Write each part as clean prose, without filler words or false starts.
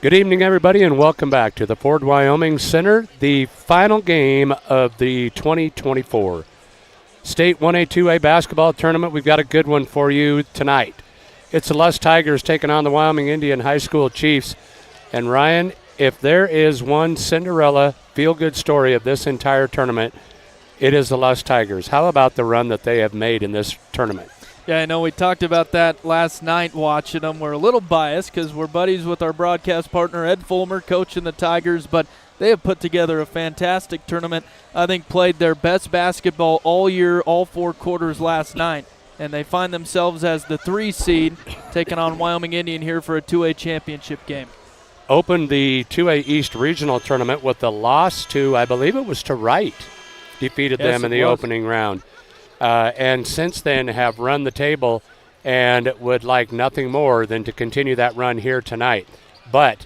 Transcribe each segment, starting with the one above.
Good evening, everybody, and welcome back to the Ford Wyoming Center, the final game of the 2024 State 1A, 2A basketball tournament. We've got a good one for you tonight. It's the Lusk Tigers taking on the Wyoming Indian High School Chiefs. And Ryan, if there is one Cinderella feel-good story of this entire tournament, it is the Lusk Tigers. How about the run that they have made in this tournament? Yeah, I know we talked about that last night watching them. We're a little biased because we're buddies with our broadcast partner, Ed Fulmer, coaching the Tigers, but they have put together a fantastic tournament. I think played their best basketball all year, all 4 quarters last night, and they find themselves as the 3 seed taking on Wyoming Indian here for a 2A championship game. Opened the 2A East Regional Tournament with a loss to, I believe it was to Wright, defeated them in the opening round. And since then have run the table and would like nothing more than to continue that run here tonight. But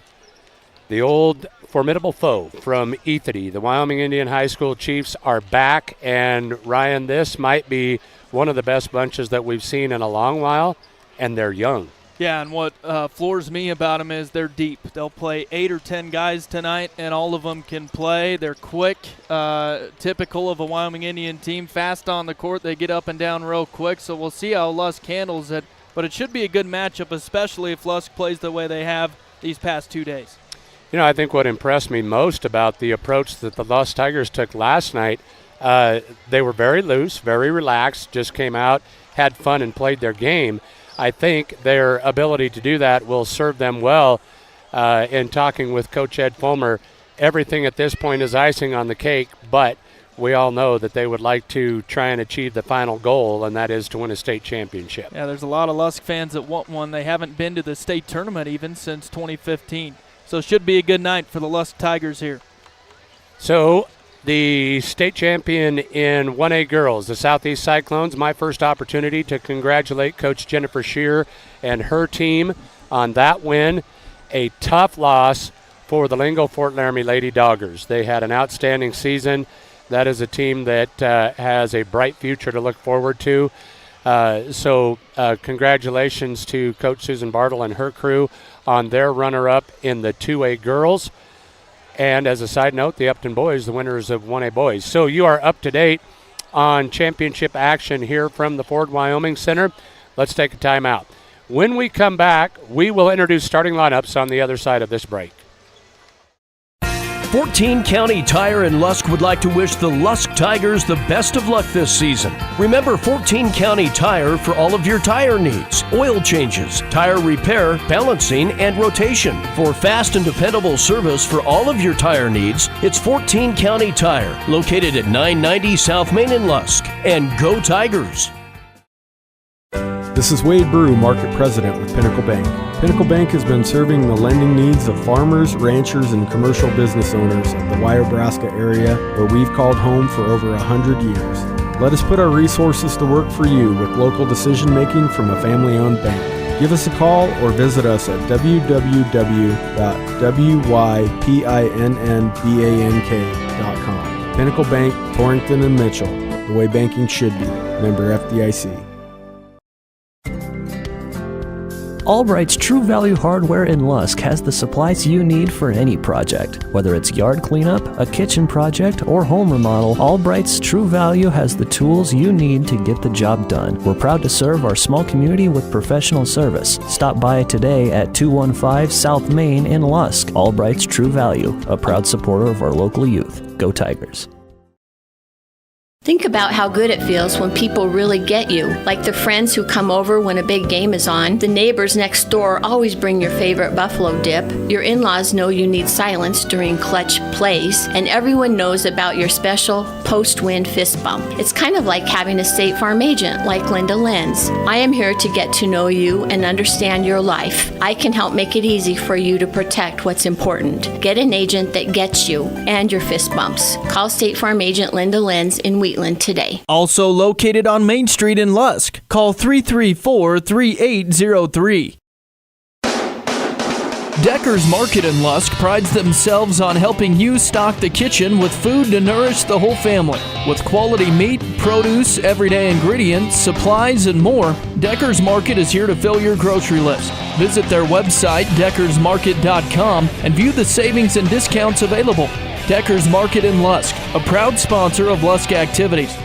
the old formidable foe from Ethity, the Wyoming Indian High School Chiefs, are back. And, Ryan, this might be one of the best bunches that we've seen in a long while, and they're young. Yeah, and what floors me about them is they're deep. They'll play 8 or 10 guys tonight, and all of them can play. They're quick, typical of a Wyoming Indian team. Fast on the court, they get up and down real quick, so we'll see how Lusk handles it. But it should be a good matchup, especially if Lusk plays the way they have these past 2 days. You know, I think what impressed me most about the approach that the Lusk Tigers took last night, they were very loose, very relaxed, just came out, had fun, and played their game. I think their ability to do that will serve them well. In talking with Coach Ed Fulmer, everything at this point is icing on the cake, but we all know that they would like to try and achieve the final goal, and that is to win a state championship. Yeah, there's a lot of Lusk fans that want one. They haven't been to the state tournament even since 2015. So it should be a good night for the Lusk Tigers here. So the state champion in 1A girls, the Southeast Cyclones, my first opportunity to congratulate Coach Jennifer Shear and her team on that win. A tough loss for the Lingo Fort Laramie Lady Doggers. They had an outstanding season. That is a team that has a bright future to look forward to. So congratulations to Coach Susan Bartle and her crew on their runner-up in the 2A girls. And as a side note, the Upton boys, the winners of 1A boys. So you are up to date on championship action here from the Ford Wyoming Center. Let's take a timeout. When we come back, we will introduce starting lineups on the other side of this break. 14 County Tire in Lusk would like to wish the Lusk Tigers the best of luck this season. Remember 14 County Tire for all of your tire needs, oil changes, tire repair, balancing, and rotation. For fast and dependable service for all of your tire needs, it's 14 County Tire, located at 990 South Main in Lusk. And go Tigers! This is Wade Brew, Market President with Pinnacle Bank. Pinnacle Bank has been serving the lending needs of farmers, ranchers, and commercial business owners of the Wyobraska area, where we've called home for over 100 years. Let us put our resources to work for you with local decision-making from a family-owned bank. Give us a call or visit us at www.wypinnbank.com. Pinnacle Bank, Torrington and Mitchell, the way banking should be. Member FDIC. Albright's True Value Hardware in Lusk has the supplies you need for any project. Whether it's yard cleanup, a kitchen project, or home remodel, Albright's True Value has the tools you need to get the job done. We're proud to serve our small community with professional service. Stop by today at 215 South Main in Lusk. Albright's True Value, a proud supporter of our local youth. Go Tigers! Think about how good it feels when people really get you, like the friends who come over when a big game is on. The neighbors next door always bring your favorite buffalo dip. Your in-laws know you need silence during clutch plays, and everyone knows about your special post-win fist bump. It's kind of like having a State Farm agent like Linda Lenz. I am here to get to know you and understand your life. I can help make it easy for you to protect what's important. Get an agent that gets you and your fist bumps. Call State Farm agent Linda Lenz in Wheatland today. Also located on Main Street in Lusk. Call 334-3803. Decker's Market in Lusk prides themselves on helping you stock the kitchen with food to nourish the whole family. With quality meat, produce, everyday ingredients, supplies, and more, Decker's Market is here to fill your grocery list. Visit their website, deckersmarket.com, and view the savings and discounts available. Decker's Market in Lusk, a proud sponsor of Lusk activities.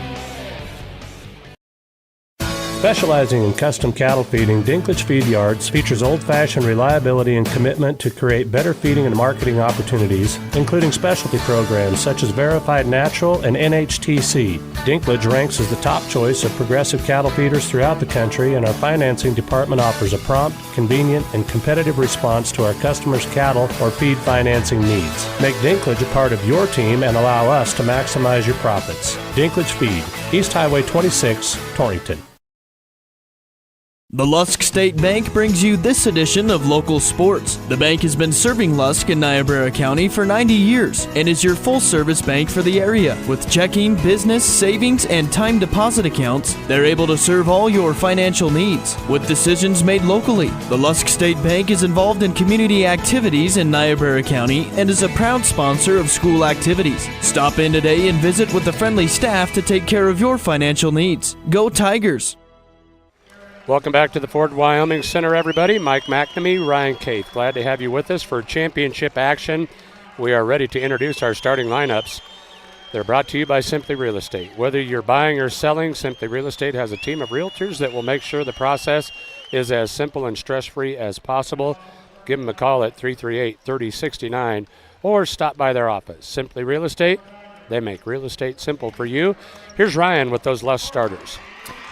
Specializing in custom cattle feeding, Dinklage Feed Yards features old-fashioned reliability and commitment to create better feeding and marketing opportunities, including specialty programs such as Verified Natural and NHTC. Dinklage ranks as the top choice of progressive cattle feeders throughout the country, and our financing department offers a prompt, convenient, and competitive response to our customers' cattle or feed financing needs. Make Dinklage a part of your team and allow us to maximize your profits. Dinklage Feed, East Highway 26, Torrington. The Lusk State Bank brings you this edition of Local Sports. The bank has been serving Lusk and Niobrara County for 90 years and is your full-service bank for the area. With checking, business, savings, and time deposit accounts, they're able to serve all your financial needs with decisions made locally. The Lusk State Bank is involved in community activities in Niobrara County and is a proud sponsor of school activities. Stop in today and visit with the friendly staff to take care of your financial needs. Go Tigers! Welcome back to the Ford Wyoming Center, everybody. Mike McNamee, Ryan Caith. Glad to have you with us for championship action. We are ready to introduce our starting lineups. They're brought to you by Simply Real Estate. Whether you're buying or selling, Simply Real Estate has a team of realtors that will make sure the process is as simple and stress-free as possible. Give them a call at 338-3069 or stop by their office. Simply Real Estate, they make real estate simple for you. Here's Ryan with those Lusk starters.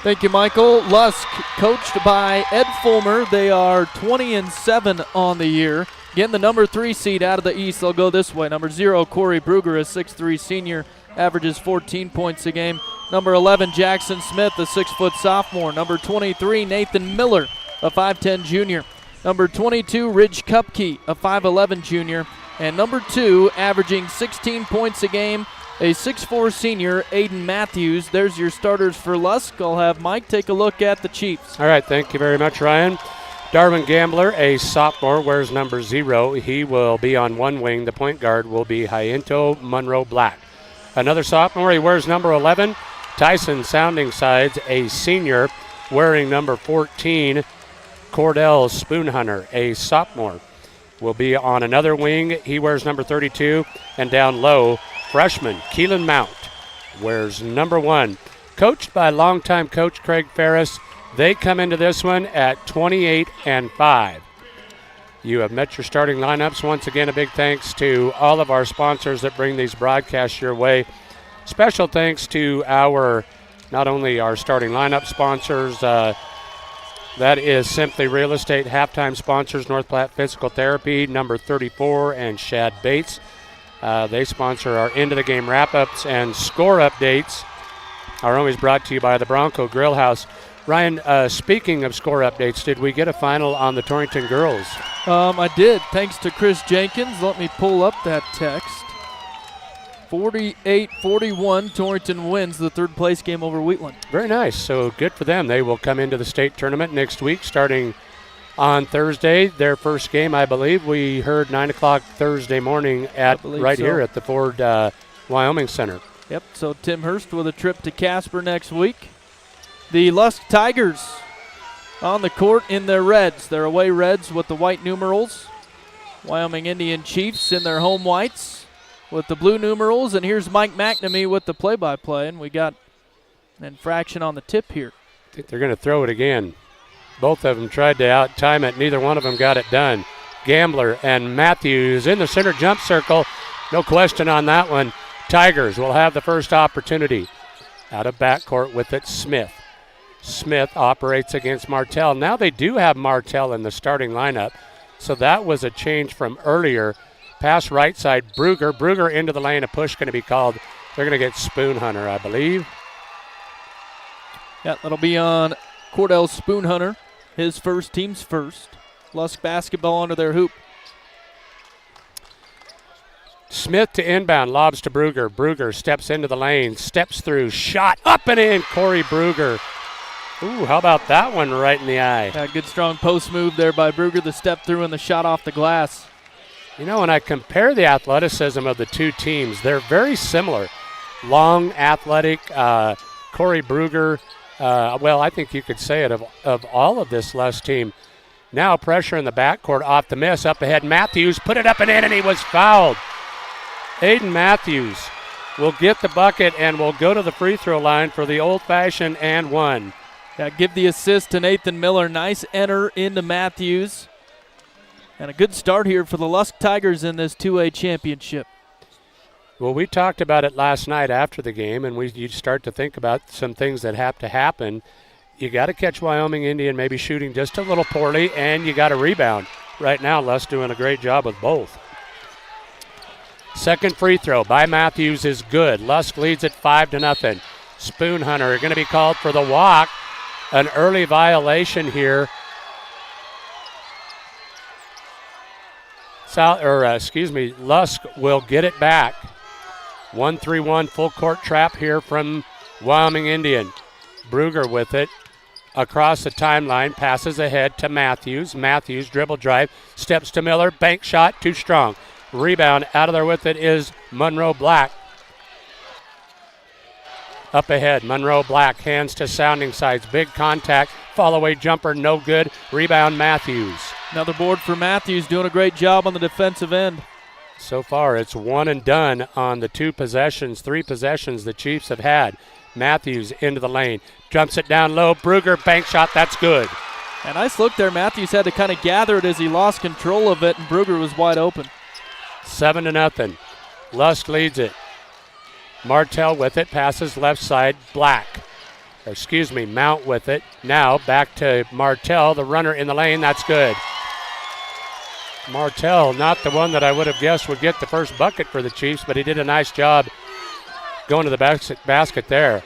Thank you, Michael. Lusk, coached by Ed Fulmer. They are 20-7 on the year. Again, the number 3 seed out of the East. They'll go this way. Number 0, Corey Bruger, a 6'3 senior, averages 14 points a game. Number 11, Jackson Smith, a 6-foot sophomore. Number 23, Nathan Miller, a 5'10 junior. Number 22, Ridge Kupke, a 5'11 junior. And number 2, averaging 16 points a game, a 6'4 senior, Aiden Matthews. There's your starters for Lusk. I'll have Mike take a look at the Chiefs. All right, thank you very much, Ryan. Darwin Gambler, a sophomore, wears number 0. He will be on one wing. The point guard will be Hyacinto Monroe Black. Another sophomore, he wears number 11. Tyson Sounding Sides, a senior, wearing number 14. Cordell Spoonhunter, a sophomore, will be on another wing. He wears number 32. And down low, freshman Keelan Mount wears number 1. Coached by longtime coach Craig Ferris, they come into this one at 28-5. You have met your starting lineups. Once again, a big thanks to all of our sponsors that bring these broadcasts your way. Special thanks to not only our starting lineup sponsors, that is Simply Real Estate, halftime sponsors, North Platte Physical Therapy, number 34, and Shad Bates. They sponsor our end-of-the-game wrap-ups, and score updates are always brought to you by the Bronco Grill House. Ryan, speaking of score updates, did we get a final on the Torrington girls? I did, thanks to Chris Jenkins. Let me pull up that text. 48-41, Torrington wins the third-place game over Wheatland. Very nice. So good for them. They will come into the state tournament next week, starting on Thursday. Their first game, I believe, we heard 9 o'clock Thursday morning here at the Ford Wyoming Center. Yep, so Tim Hurst with a trip to Casper next week. The Lusk Tigers on the court in their reds. Their away reds with the white numerals. Wyoming Indian Chiefs in their home whites with the blue numerals. And here's Mike McNamee with the play-by-play. And we got an infraction on the tip here. I think they're going to throw it again. Both of them tried to out-time it. Neither one of them got it done. Gambler and Matthews in the center jump circle. No question on that one. Tigers will have the first opportunity. Out of backcourt with it, Smith. Smith operates against Martell. Now they do have Martell in the starting lineup, so that was a change from earlier. Pass right side, Bruger. Bruger into the lane. A push going to be called. They're going to get Spoonhunter, I believe. Yeah, that'll be on Cordell Spoonhunter. His first, team's first. Lusk basketball under their hoop. Smith to inbound, lobs to Bruger. Bruger steps into the lane, steps through, shot up and in. Corey Bruger Ooh, how about that one right in the eye? Yeah, good strong post move there by Bruger, the step through and the shot off the glass. You know, when I compare the athleticism of the two teams, they're very similar. Long, athletic, Corey Bruger, well, I think you could say it of all of this Lusk team. Now pressure in the backcourt off the miss. Up ahead, Matthews put it up and in, and he was fouled. Aiden Matthews will get the bucket and will go to the free throw line for the old-fashioned and one. Yeah, give the assist to Nathan Miller. Nice enter into Matthews. And a good start here for the Lusk Tigers in this 2A championship. Well, we talked about it last night after the game, and you start to think about some things that have to happen. You got to catch Wyoming Indian maybe shooting just a little poorly, and you got to rebound. Right now, Lusk doing a great job with both. Second free throw by Matthews is good. Lusk leads it 5-0. Spoon Hunter going to be called for the walk. An early violation here. Lusk will get it back. 1-3-1 full court trap here from Wyoming Indian. Bruger with it. Across the timeline, passes ahead to Matthews. Matthews dribble drive, steps to Miller, bank shot, too strong. Rebound out of there with it is Monroe Black. Up ahead, Monroe Black, hands to Sounding Sides. Big contact, fall away jumper, no good. Rebound Matthews. Another board for Matthews, doing a great job on the defensive end. So far, it's one and done on the three possessions the Chiefs have had. Matthews into the lane, jumps it down low. Bruger, bank shot, that's good. A nice look there. Matthews had to kind of gather it as he lost control of it, and Bruger was wide open. 7-0. Lusk leads it. Martell with it, passes left side, Mount with it. Now back to Martell, the runner in the lane, that's good. Martell, not the one that I would have guessed would get the first bucket for the Chiefs, but he did a nice job going to the basket there.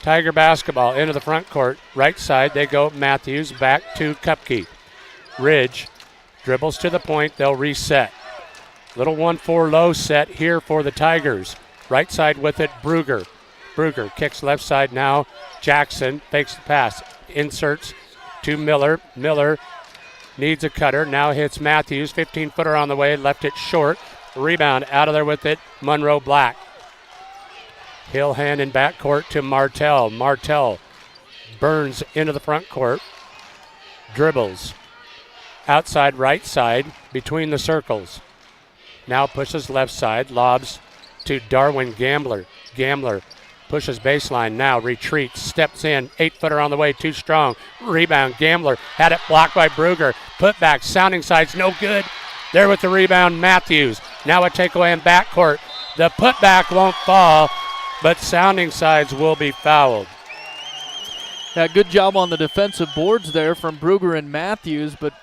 Tiger basketball into the front court. Right side, they go Matthews back to Kupke. Ridge dribbles to the point, they'll reset. Little 1-4 low set here for the Tigers. Right side with it, Bruger. Bruger kicks left side now. Jackson fakes the pass. Inserts to Miller. Miller needs a cutter. Now hits Matthews. 15-footer on the way. Left it short. Rebound out of there with it. Monroe Black. Hill hand in backcourt to Martell. Martell burns into the front court. Dribbles. Outside right side between the circles. Now pushes left side. Lobs to Darwin Gambler. Gambler pushes baseline. Now retreats. Steps in. 8-footer on the way. Too strong. Rebound. Gambler had it blocked by Bruger. Put back. Sounding Sides no good. There with the rebound, Matthews. Now a takeaway in backcourt. The putback won't fall, but Sounding Sides will be fouled. Yeah, good job on the defensive boards there from Bruger and Matthews, but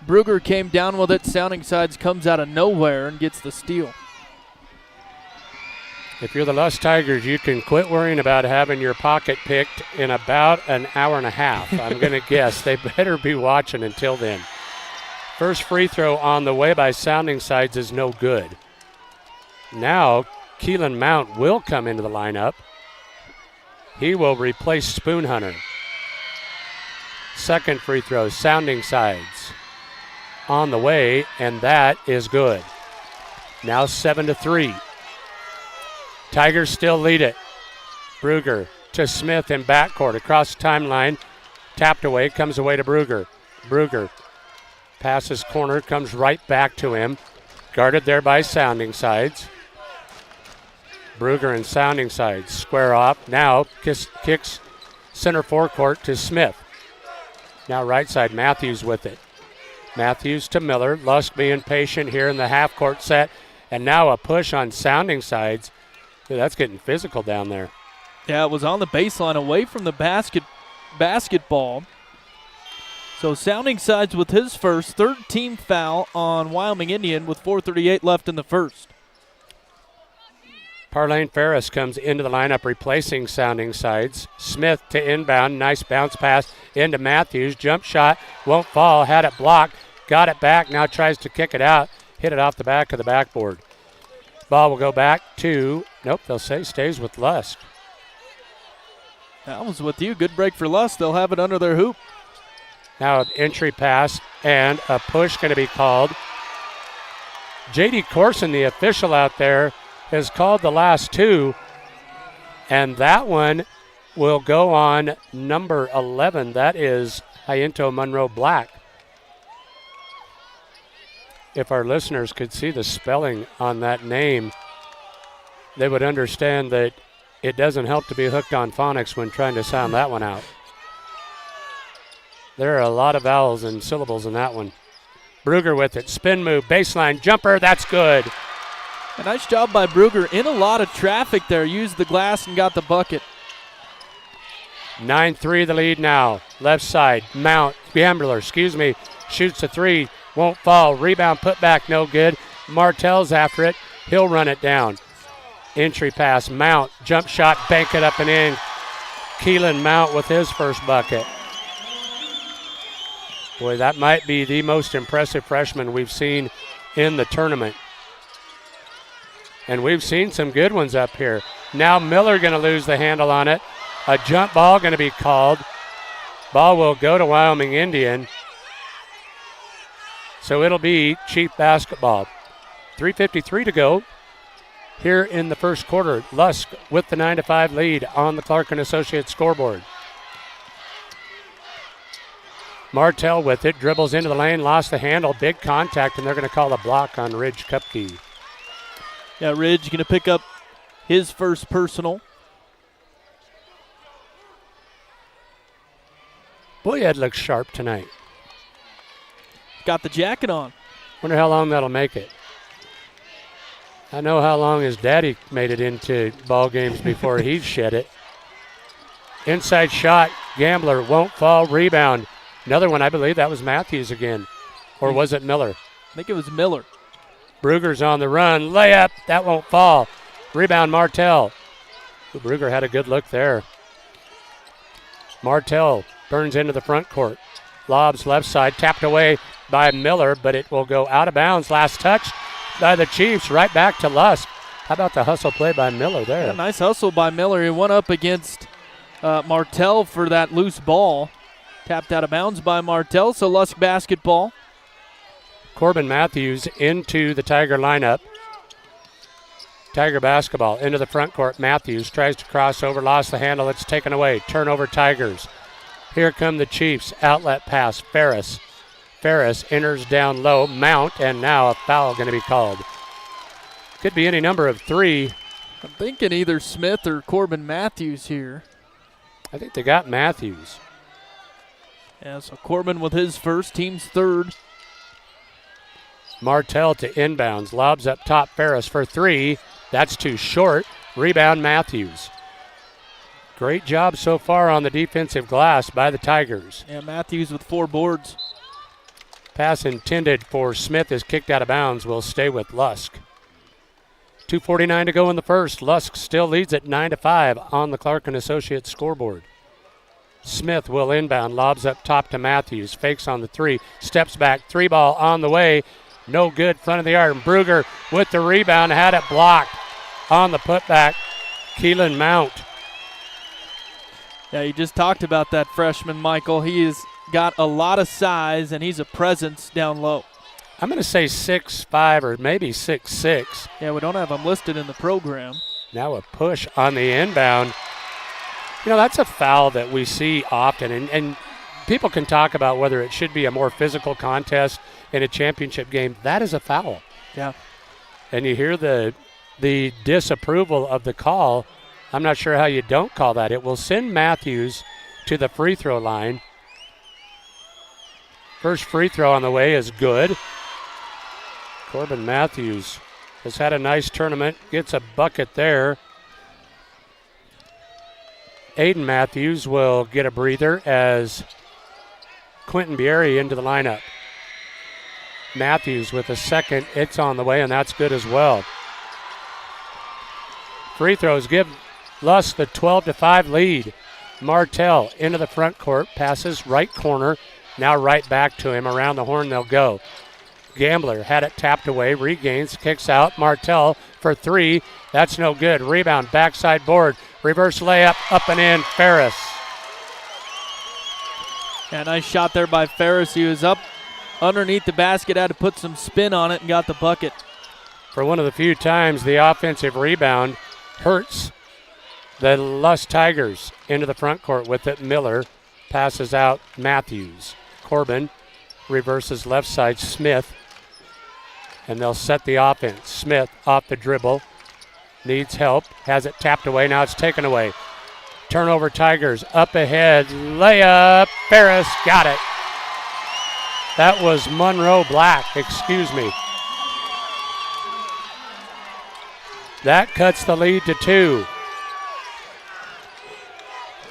Bruger came down with it. Sounding Sides comes out of nowhere and gets the steal. If you're the Lusk Tigers, you can quit worrying about having your pocket picked in about an hour and a half. I'm going to guess they better be watching until then. First free throw on the way by Sounding Sides is no good. Now Keelan Mount will come into the lineup. He will replace Spoon Hunter. Second free throw, Sounding Sides on the way, and that is good. Now 7-3. Tigers still lead it. Bruger to Smith in backcourt across the timeline. Tapped away, comes away to Bruger. Bruger passes corner, comes right back to him. Guarded there by Sounding Sides. Bruger and Sounding Sides square off. Now kicks center forecourt to Smith. Now right side, Matthews with it. Matthews to Miller. Lusk being patient here in the half-court set. And now a push on Sounding Sides. Dude, that's getting physical down there. Yeah, it was on the baseline away from the basketball. So Sounding Sides with his first third team foul on Wyoming Indian with 4:38 left in the first. Parlane Ferris comes into the lineup replacing Sounding Sides. Smith to inbound. Nice bounce pass into Matthews. Jump shot. Won't fall. Had it blocked. Got it back. Now tries to kick it out. Hit it off the back of the backboard. Ball will go back to, nope, they'll say stays with Lusk. I was with you. Good break for Lusk. They'll have it under their hoop. Now an entry pass and a push going to be called. J.D. Corson, the official out there, has called the last two, and that one will go on number 11. That is Hyento Monroe Black. If our listeners could see the spelling on that name, they would understand that it doesn't help to be hooked on phonics when trying to sound that one out. There are a lot of vowels and syllables in that one. Bruger with it, spin move, baseline, jumper, that's good. A nice job by Bruger. In a lot of traffic there, used the glass and got the bucket. 9-3 the lead now. Left side, Gambler, shoots a three, won't fall. Rebound, put back, no good. Martell's after it. He'll run it down. Entry pass, Mount, jump shot, bank it up and in. Keelan Mount with his first bucket. Boy, that might be the most impressive freshman we've seen in the tournament. And we've seen some good ones up here. Now Miller going to lose the handle on it. A jump ball going to be called. Ball will go to Wyoming Indian. So it'll be Chief basketball. 3:53 to go here in the first quarter. Lusk with the 9-5 lead on the Clark & Associates scoreboard. Martell with it, dribbles into the lane, lost the handle, big contact, and they're going to call a block on Ridge Kupke. Yeah, Ridge going to pick up his first personal. Boy, Ed looks sharp tonight. Got the jacket on. Wonder how long that'll make it. I know how long his daddy made it into ball games before he shed it. Inside shot, Gambler won't fall, rebound. Another one, I believe that was Matthews again. Or was it Miller? I think it was Miller. Bruger's on the run, layup, that won't fall. Rebound, Martell. Bruger had a good look there. Martell burns into the front court. Lobs left side, tapped away by Miller, but it will go out of bounds. Last touch by the Chiefs, right back to Lusk. How about the hustle play by Miller there? Yeah, nice hustle by Miller. He went up against Martell for that loose ball. Tapped out of bounds by Martell, so Lusk basketball. Corbin Matthews into the Tiger lineup. Tiger basketball into the front court. Matthews tries to cross over, lost the handle. It's taken away. Turnover Tigers. Here come the Chiefs. Outlet pass. Ferris. Ferris enters down low. Mount, and now a foul going to be called. Could be any number of three. I'm thinking either Smith or Corbin Matthews here. I think they got Matthews. Yeah, so Corbin with his first, team's third. Martell to inbounds. Lobs up top. Ferris for three. That's too short. Rebound Matthews. Great job so far on the defensive glass by the Tigers. Yeah, Matthews with 4 boards. Pass intended for Smith is kicked out of bounds. Will stay with Lusk. 2:49 to go in the first. Lusk still leads at 9-5 on the Clark & Associates scoreboard. Smith will inbound, lobs up top to Matthews, fakes on the three, steps back, 3-ball on the way, no good, front of the arc. And Bruger with the rebound, had it blocked on the putback. Keelan Mount. Yeah, you just talked about that freshman, Michael. He has got a lot of size, and he's a presence down low. I'm going to say 6'5" or maybe 6'6". Yeah, we don't have him listed in the program. Now a push on the inbound. You know, that's a foul that we see often, and people can talk about whether it should be a more physical contest in a championship game. That is a foul. Yeah. And you hear the disapproval of the call. I'm not sure how you don't call that. It will send Matthews to the free throw line. First free throw on the way is good. Corbin Matthews has had a nice tournament, gets a bucket there. Aiden Matthews will get a breather as Quentin Bierry into the lineup. Matthews with a second. It's on the way, and that's good as well. Free throws give Lusk the 12-5 lead. Martell into the front court, passes right corner. Now right back to him. Around the horn they'll go. Gambler had it tapped away, regains, kicks out. Martell for 3. That's no good. Rebound, backside board. Reverse layup, up and in. Ferris. Yeah, nice shot there by Ferris. He was up underneath the basket, had to put some spin on it and got the bucket. For one of the few times the offensive rebound hurts the Lusk Tigers. Into the front court with it. Miller passes out Matthews. Corbin reverses left side. Smith. And they'll set the offense. Smith off the dribble. Needs help. Has it tapped away. Now it's taken away. Turnover Tigers. Up ahead. Layup. Ferris got it. That was Monroe Black. Excuse me. That cuts the lead to 2.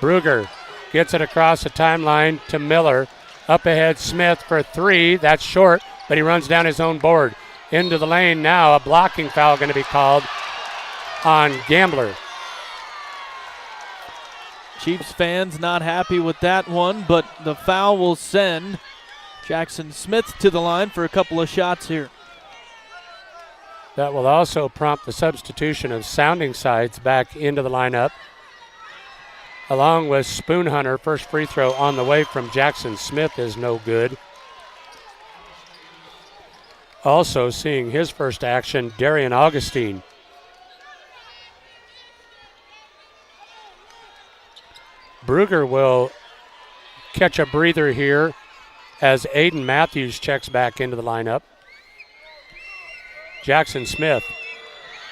Brugger gets it across the timeline to Miller. Up ahead, Smith for 3. That's short, but he runs down his own board. Into the lane now. A blocking foul going to be called on Gambler. Chiefs fans not happy with that one, but the foul will send Jackson Smith to the line for a couple of shots here. That will also prompt the substitution of Sounding Sides back into the lineup, along with Spoon Hunter. First free throw on the way from Jackson Smith is no good. Also seeing his first action, Darian Augustine. Brugger will catch a breather here as Aiden Matthews checks back into the lineup. Jackson Smith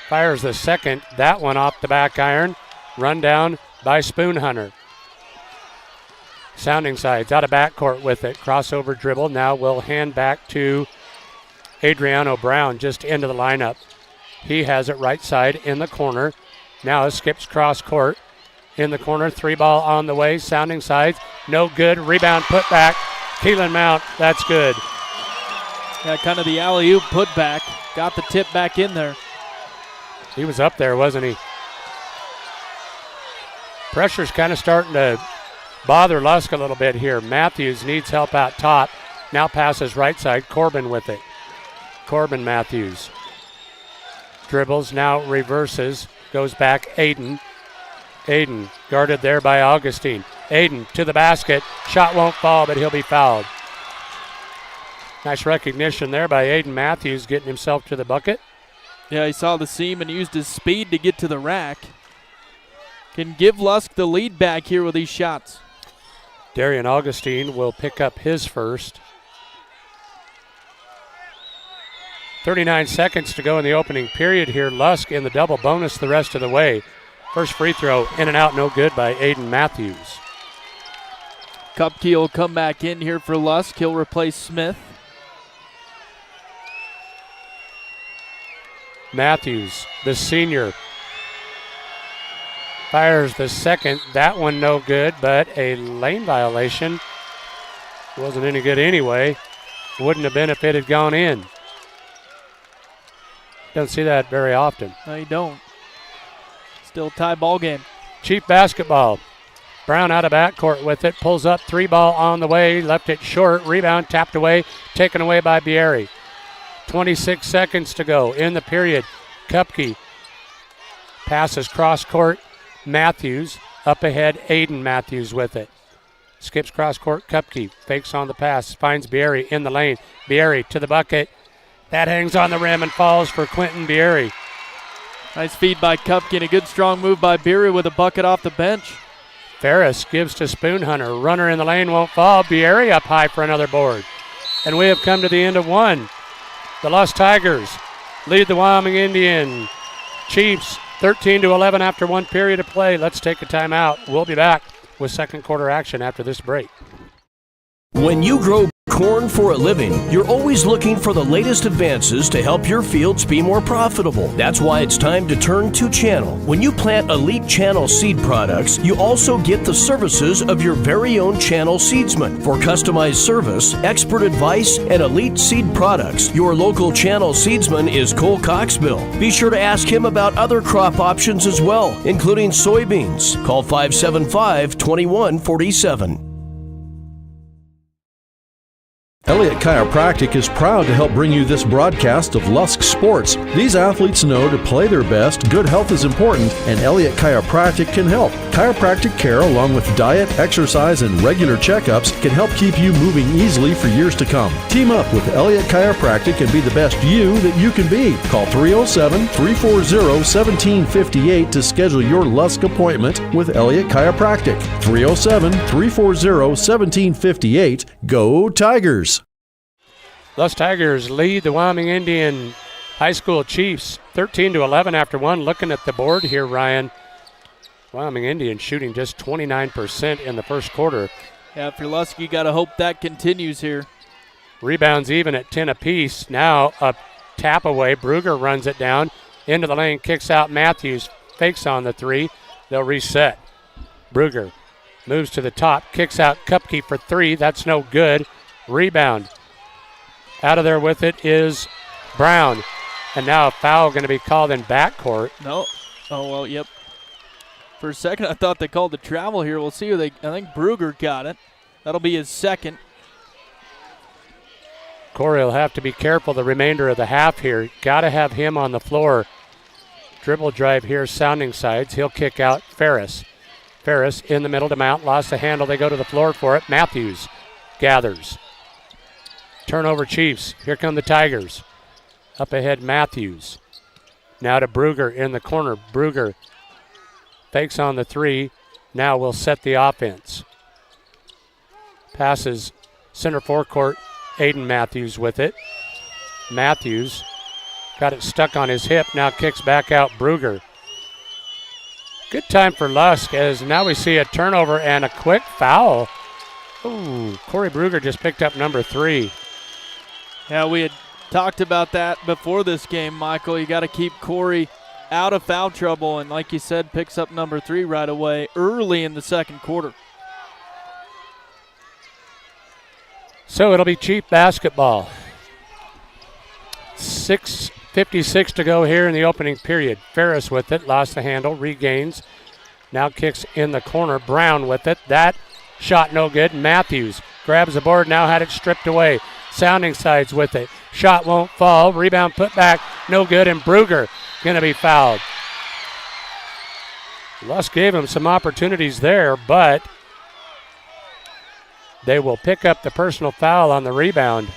fires the second. That one off the back iron. Run down by Spoon Hunter. Sounding Sides out of backcourt with it. Crossover dribble. Now will hand back to Adriano Brown just into the lineup. He has it right side in the corner. Now skips cross court. In the corner, 3 ball on the way. Sounding Sides, no good. Rebound put back. Keelan Mount, that's good. Yeah, kind of the alley-oop put back. Got the tip back in there. He was up there, wasn't he? Pressure's kind of starting to bother Lusk a little bit here. Matthews needs help out top. Now passes right side. Corbin with it. Corbin Matthews. Dribbles, now reverses. Goes back, Aiden. Aiden guarded there by Augustine. Aiden to the basket. Shot won't fall, but he'll be fouled. Nice recognition there by Aiden Matthews, getting himself to the bucket. Yeah, he saw the seam and used his speed to get to the rack. Can give Lusk the lead back here with these shots. Darian Augustine will pick up his first. 39 seconds to go in the opening period here. Lusk in the double bonus the rest of the way. First free throw in and out, no good by Aiden Matthews. Kupke will come back in here for Lusk. He'll replace Smith. Matthews, the senior, fires the second. That one no good, but a lane violation. Wasn't any good anyway. Wouldn't have been if it had gone in. Don't see that very often. No, you don't. Still tie ball game. Chief basketball. Brown out of backcourt with it. Pulls up, 3 ball on the way. Left it short. Rebound tapped away. Taken away by Bieri. 26 seconds to go in the period. Kupke passes cross court. Matthews up ahead. Aiden Matthews with it. Skips cross court. Kupke fakes on the pass. Finds Bieri in the lane. Bieri to the bucket. That hangs on the rim and falls for Quentin Bieri. Nice feed by Kupke and a good strong move by Bieri with a bucket off the bench. Ferris gives to Spoon Hunter. Runner in the lane won't fall. Bieri up high for another board. And we have come to the end of one. The Lusk Tigers lead the Wyoming Indian Chiefs 13-11 after one period of play. Let's take a timeout. We'll be back with second quarter action after this break. When you grow corn for a living, you're always looking for the latest advances to help your fields be more profitable. That's why it's time to turn to Channel. When you plant Elite Channel seed products, you also get the services of your very own Channel seedsman. For customized service, expert advice, and elite seed products, your local Channel seedsman is Cole Coxbill. Be sure to ask him about other crop options as well, including soybeans. Call 575-2147. Elliott Chiropractic is proud to help bring you this broadcast of Lusk Sports. These athletes know to play their best, good health is important, and Elliott Chiropractic can help. Chiropractic care, along with diet, exercise, and regular checkups, can help keep you moving easily for years to come. Team up with Elliott Chiropractic and be the best you that you can be. Call 307-340-1758 to schedule your Lusk appointment with Elliott Chiropractic. 307-340-1758. Go Tigers! Lusk Tigers lead the Wyoming Indian High School Chiefs 13-11 after one. Looking at the board here, Ryan, Wyoming Indians shooting just 29% in the first quarter. Yeah, for Lusk, you got to hope that continues here. Rebounds even at 10 apiece. Now a tap away. Bruger runs it down into the lane, kicks out Matthews, fakes on the three. They'll reset. Bruger moves to the top, kicks out Kupke for three. That's no good. Rebound. Out of there with it is Brown. And now a foul going to be called in backcourt. No. Oh, well, yep. For a second, I thought they called the travel here. We'll see who I think Bruger got it. That'll be his second. Corey will have to be careful the remainder of the half here. Got to have him on the floor. Dribble drive here, sounding sides. He'll kick out Ferris. Ferris in the middle to Mount. Lost the handle. They go to the floor for it. Matthews gathers. Turnover Chiefs. Here come the Tigers. Up ahead, Matthews. Now to Bruger in the corner. Bruger fakes on the three. Now will set the offense. Passes center forecourt. Aiden Matthews with it. Matthews got it stuck on his hip. Now kicks back out Bruger. Good time for Lusk as now we see a turnover and a quick foul. Ooh, Corey Bruger just picked up number 3. Yeah, we had talked about that before this game, Michael. You got to keep Corey out of foul trouble, and like you said, picks up number 3 right away early in the second quarter. So it'll be Chief basketball. 6:56 to go here in the opening period. Ferris with it, lost the handle, regains. Now kicks in the corner. Brown with it. That shot no good. Matthews grabs the board, now had it stripped away. Sounding sides with it. Shot won't fall. Rebound put back, no good, and Bruger going to be fouled. Lusk gave him some opportunities there, but they will pick up the personal foul on the rebound.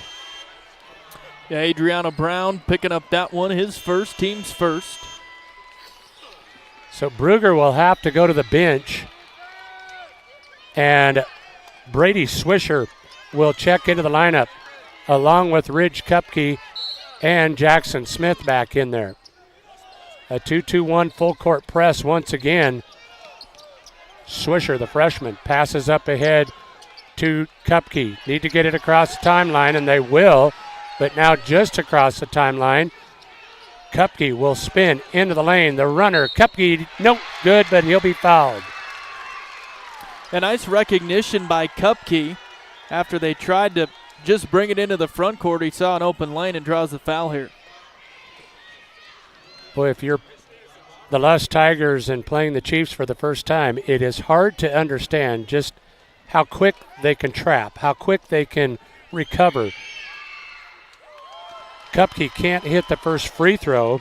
Yeah, Adriano Brown picking up that one, his first, team's first. So Bruger will have to go to the bench, and Brady Swisher will check into the lineup along with Ridge Kupke and Jackson Smith back in there. A 2-2-1 full court press once again. Swisher, the freshman, passes up ahead to Kupke. Need to get it across the timeline, and they will, but now just across the timeline. Kupke will spin into the lane. The runner, Kupke, no good, but he'll be fouled. A nice recognition by Kupke after they tried to just bring it into the front court. He saw an open lane and draws the foul here. Boy, if you're the Lusk Tigers and playing the Chiefs for the first time, it is hard to understand just how quick they can trap, how quick they can recover. Kupke can't hit the first free throw.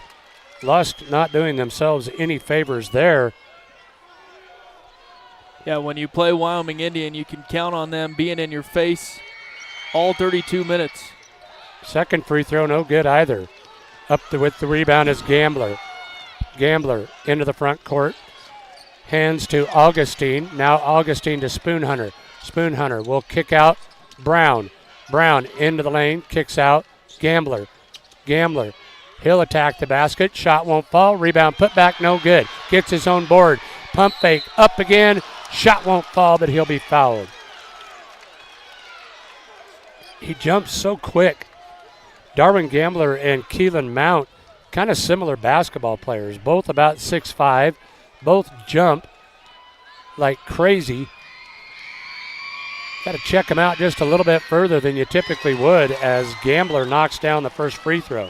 Lusk not doing themselves any favors there. Yeah, when you play Wyoming Indian, you can count on them being in your face all 32 minutes. Second free throw, no good either. With the rebound is Gambler. Gambler into the front court. Hands to Augustine. Now Augustine to Spoonhunter. Spoonhunter will kick out Brown. Brown into the lane, kicks out Gambler. Gambler, he'll attack the basket. Shot won't fall. Rebound put back, no good. Gets his own board. Pump fake up again. Shot won't fall, but he'll be fouled. He jumps so quick. Darwin Gambler and Keelan Mount, kind of similar basketball players, both about 6'5", both jump like crazy. Got to check them out just a little bit further than you typically would as Gambler knocks down the first free throw.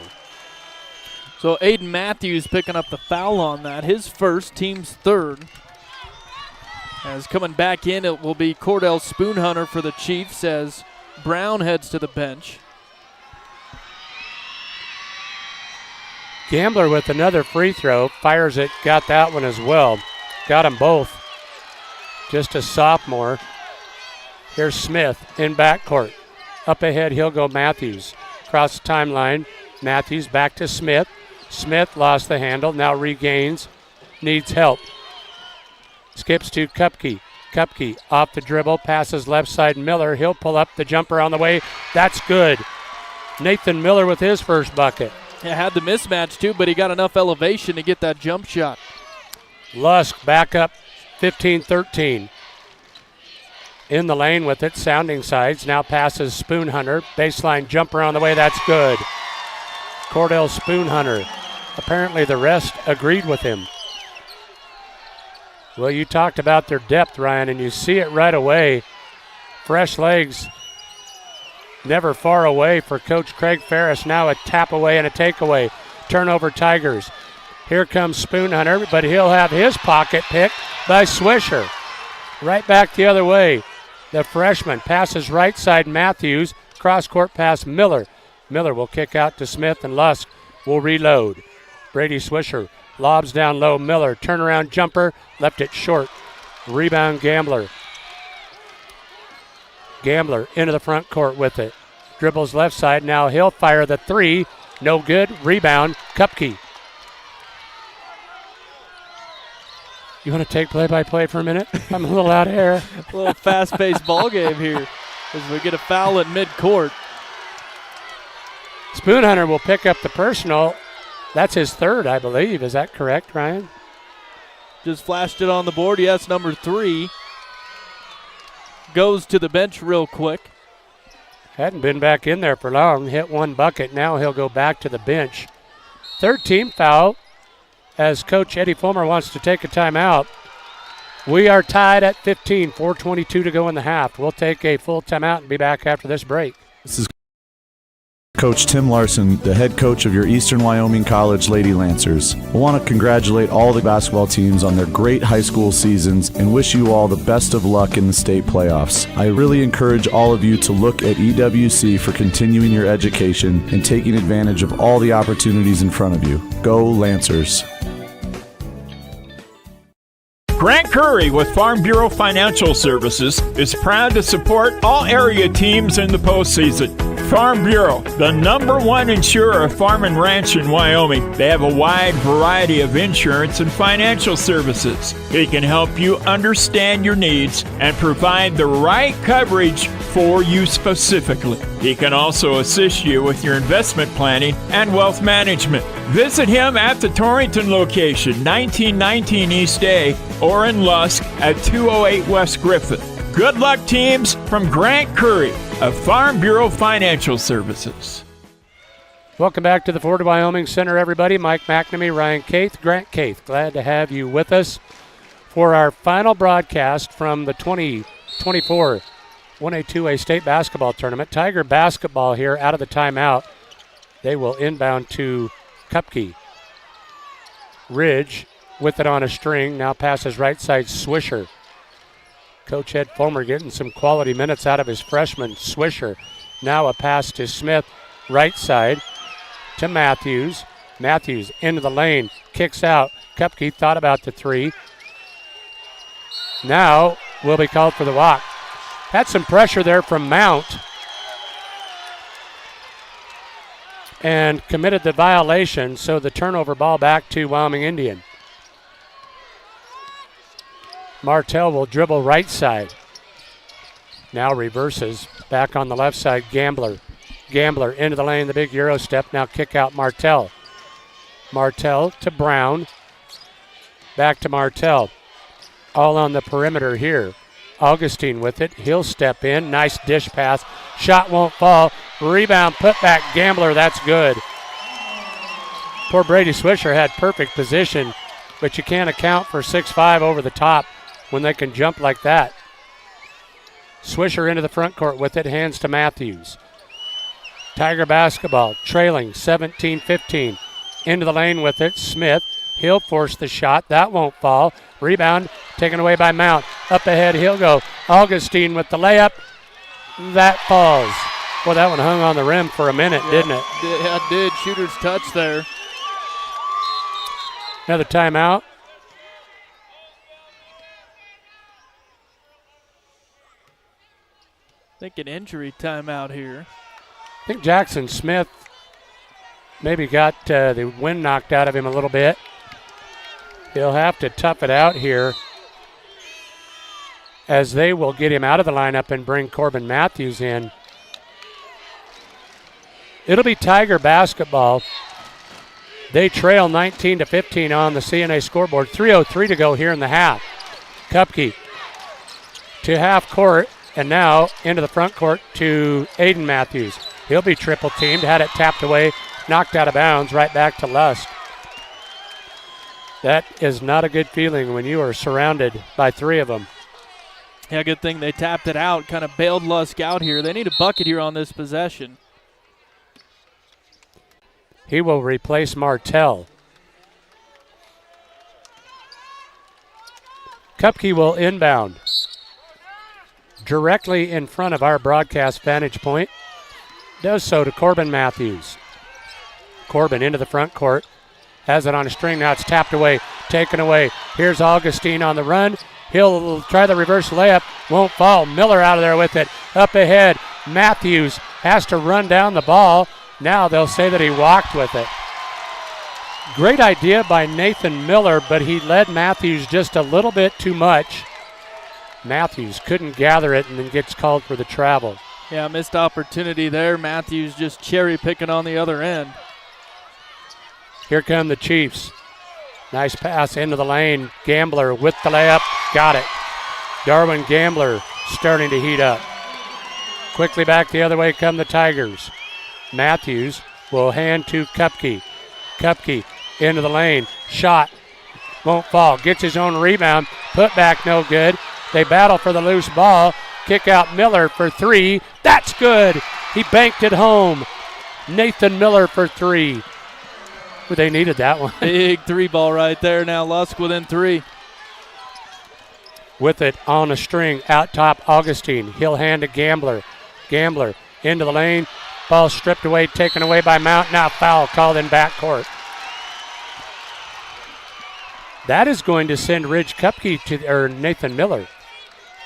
So Aiden Matthews picking up the foul on that, his first, team's third. As coming back in, it will be Cordell Spoonhunter for the Chiefs as Brown heads to the bench. Gambler with another free throw. Fires it. Got that one as well. Got them both. Just a sophomore. Here's Smith in backcourt. Up ahead, he'll go Matthews. Across the timeline, Matthews back to Smith. Smith lost the handle, now regains. Needs help. Skips to Kupke. Kupke off the dribble, passes left side Miller. He'll pull up the jumper on the way. That's good. Nathan Miller with his first bucket. Yeah, had the mismatch too, but he got enough elevation to get that jump shot. Lusk back up 15-13. In the lane with it, sounding sides. Now passes Spoonhunter. Baseline jumper on the way, that's good. Cordell Spoonhunter. Apparently the rest agreed with him. Well, you talked about their depth, Ryan, and you see it right away. Fresh legs never far away for Coach Craig Ferris. Now a tap away and a takeaway. Turnover Tigers. Here comes Spoonhunter, but he'll have his pocket picked by Swisher. Right back the other way. The freshman passes right side Matthews. Cross-court pass Miller. Miller will kick out to Smith, and Lusk will reload. Brady Swisher lobs down low. Miller, turnaround jumper, left it short. Rebound Gambler. Gambler into the front court with it. Dribbles left side. Now he'll fire the three. No good. Rebound, Kupke. You want to take play-by-play for a minute? I'm a little out of air. A little fast-paced ball game here as we get a foul at midcourt. Spoonhunter will pick up the personal. That's his third, I believe. Is that correct, Ryan? Just flashed it on the board. Yes, number 3. Goes to the bench real quick. Hadn't been back in there for long. Hit one bucket. Now he'll go back to the bench. Third team foul as Coach Eddie Fulmer wants to take a timeout. We are tied at 15, 4:22 to go in the half. We'll take a full timeout and be back after this break. This is Coach Tim Larson, the head coach of your Eastern Wyoming College Lady Lancers. I want to congratulate all the basketball teams on their great high school seasons and wish you all the best of luck in the state playoffs. I really encourage all of you to look at EWC for continuing your education and taking advantage of all the opportunities in front of you. Go Lancers! Grant Curry with Farm Bureau Financial Services is proud to support all area teams in the postseason. Farm Bureau, the #1 insurer of farm and ranch in Wyoming. They have a wide variety of insurance and financial services. He can help you understand your needs and provide the right coverage for you specifically. He can also assist you with your investment planning and wealth management. Visit him at the Torrington location, 1919 East A, or in Lusk at 208 West Griffith. Good luck, teams, from Grant Curry of Farm Bureau Financial Services. Welcome back to the Ford Wyoming Center, everybody. Mike McNamee, Ryan Caith, Grant Caith. Glad to have you with us for our final broadcast from the 2024 1A, 2A state basketball tournament. Tiger basketball here out of the timeout. They will inbound to Kupke. Ridge with it on a string. Now passes right side Swisher. Coach Ed Fulmer getting some quality minutes out of his freshman Swisher. Now a pass to Smith, right side to Matthews. Matthews into the lane, kicks out. Kupke thought about the three. Now will be called for the walk. Had some pressure there from Mount and committed the violation, so the turnover ball back to Wyoming Indian. Martell will dribble right side. Now reverses. Back on the left side, Gambler. Gambler into the lane, the big Euro step. Now kick out Martell. Martell to Brown. Back to Martell. All on the perimeter here. Augustine with it. He'll step in. Nice dish pass. Shot won't fall. Rebound, put back Gambler. That's good. Poor Brady Swisher had perfect position, but you can't account for 6'5" over the top when they can jump like that. Swisher into the front court with it, hands to Matthews. Tiger basketball trailing 17-15. Into the lane with it, Smith. He'll force the shot. That won't fall. Rebound taken away by Mount. Up ahead he'll go. Augustine with the layup. That falls. Well, that one hung on the rim for a minute, didn't it? Yeah, it did. Shooter's touch there. Another timeout. I think an injury timeout here. I think Jackson Smith maybe got the wind knocked out of him a little bit. He'll have to tough it out here as they will get him out of the lineup and bring Corbin Matthews in. It'll be Tiger basketball. They trail 19-15 on the CNA scoreboard. 3:03 to go here in the half. Kupke to half court, and now into the front court to Aiden Matthews. He'll be triple teamed, had it tapped away, knocked out of bounds, right back to Lusk. That is not a good feeling when you are surrounded by three of them. Yeah, good thing they tapped it out, kind of bailed Lusk out here. They need a bucket here on this possession. He will replace Martell. Kupke will inbound directly in front of our broadcast vantage point. Does so to Corbin Matthews. Corbin into the front court. Has it on a string. Now it's tapped away, taken away. Here's Augustine on the run. He'll try the reverse layup. Won't fall. Miller out of there with it. Up ahead. Matthews has to run down the ball. Now they'll say that he walked with it. Great idea by Nathan Miller, but he led Matthews just a little bit too much. Matthews couldn't gather it and then gets called for the travel. Yeah, missed opportunity there. Matthews just cherry picking on the other end. Here come the Chiefs. Nice pass into the lane. Gambler with the layup. Got it. Darwin Gambler starting to heat up. Quickly back the other way come the Tigers. Matthews will hand to Kupke. Kupke into the lane. Shot. Won't fall. Gets his own rebound. Put back no good. They battle for the loose ball. Kick out Miller for three. That's good. He banked it home. Nathan Miller for three. Well, they needed that one. Big three ball right there. Now Lusk within three. With it on a string out top, Augustine. He'll hand to Gambler. Gambler into the lane. Ball stripped away, taken away by Mount. Now foul called in backcourt. That is going to send Ridge Kupke or Nathan Miller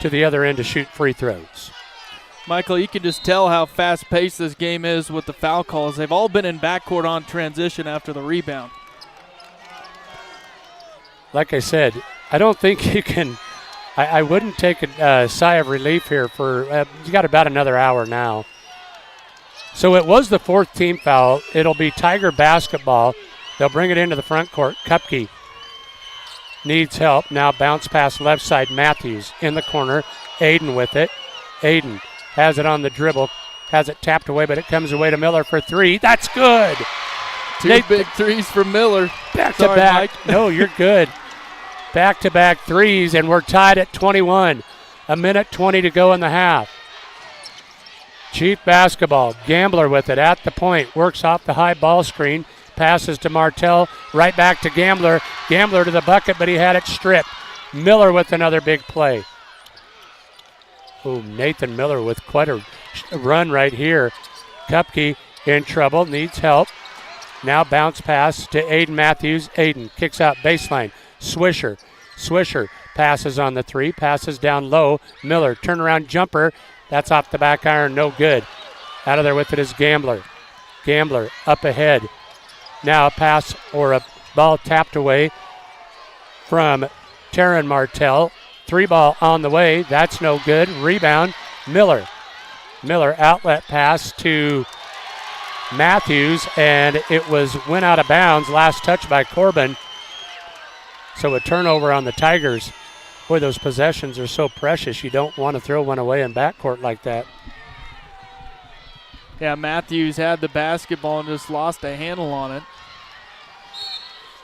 to the other end to shoot free throws. Michael, you can just tell how fast-paced this game is with the foul calls. They've all been in backcourt on transition after the rebound. Like I said, I don't think you can – I wouldn't take a sigh of relief here for you got about another hour now. So it was the fourth team foul. It'll be Tiger basketball. They'll bring it into the front court. Kupke needs help. Now bounce pass left side. Matthews in the corner. Aiden with it. Aiden has it on the dribble. Has it tapped away, but it comes away to Miller for three. That's good. Two big threes from Miller. Back to back. No, you're good. Back-to-back threes, and we're tied at 21. A minute 20 to go in the half. Chief basketball. Gambler with it at the point. Works off the high ball screen. Passes to Martell. Right back to Gambler. Gambler to the bucket, but he had it stripped. Miller with another big play. Oh, Nathan Miller with quite a run right here. Kupke in trouble. Needs help. Now bounce pass to Aiden Matthews. Aiden kicks out baseline. Swisher passes on the three. Passes down low. Miller turnaround jumper. That's off the back iron, no good. Out of there with it is Gambler. Gambler up ahead. Now a pass or a ball tapped away from Taryn Martell. Three ball on the way. That's no good. Rebound. Miller. Miller outlet pass to Matthews, and it went out of bounds. Last touch by Corbin. So a turnover on the Tigers. Boy, those possessions are so precious. You don't want to throw one away in backcourt like that. Yeah, Matthews had the basketball and just lost a handle on it.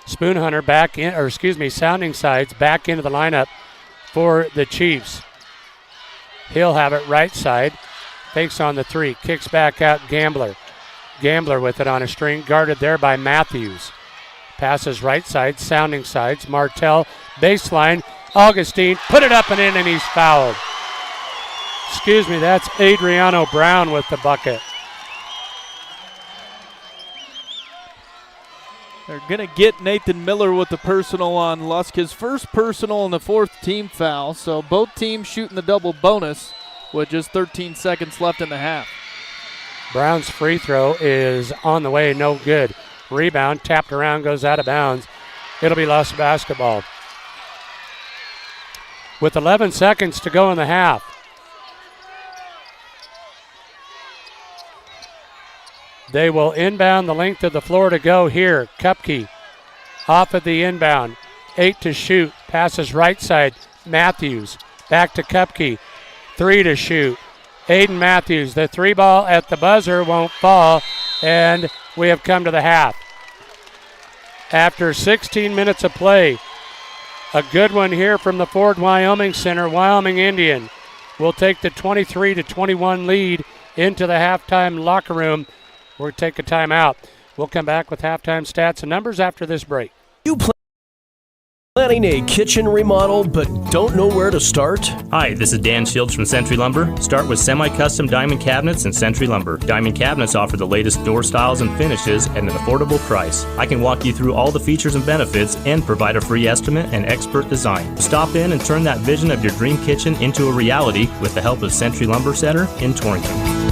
Spoonhunter back in, or excuse me, Sounding Sides back into the lineup for the Chiefs. He'll have it right side. Fakes on the three. Kicks back out Gambler. Gambler with it on a string. Guarded there by Matthews. Passes right side. Sounding Sides. Martell. Baseline. Augustine. Put it up and in, and he's fouled. Excuse me, that's Adriano Brown with the bucket. They're going to get Nathan Miller with the personal on Lusk, his first personal and the fourth team foul. So both teams shooting the double bonus with just 13 seconds left in the half. Brown's free throw is on the way, no good. Rebound, tapped around, goes out of bounds. It'll be Lusk basketball. With 11 seconds to go in the half. They will inbound the length of the floor to go here. Kupke off of the inbound. 8 to shoot. Passes right side. Matthews back to Kupke. 3 to shoot. Aiden Matthews. The 3 ball at the buzzer won't fall. And we have come to the half. After 16 minutes of play, a good one here from the Ford Wyoming Center. Wyoming Indian will take the 23-21 lead into the halftime locker room. We'll take a timeout. We'll come back with halftime stats and numbers after this break. You planning a kitchen remodel but don't know where to start? Hi, this is Dan Shields from Century Lumber. Start with semi-custom diamond cabinets and Century Lumber. Diamond cabinets offer the latest door styles and finishes at an affordable price. I can walk you through all the features and benefits and provide a free estimate and expert design. Stop in and turn that vision of your dream kitchen into a reality with the help of Century Lumber Center in Torrington.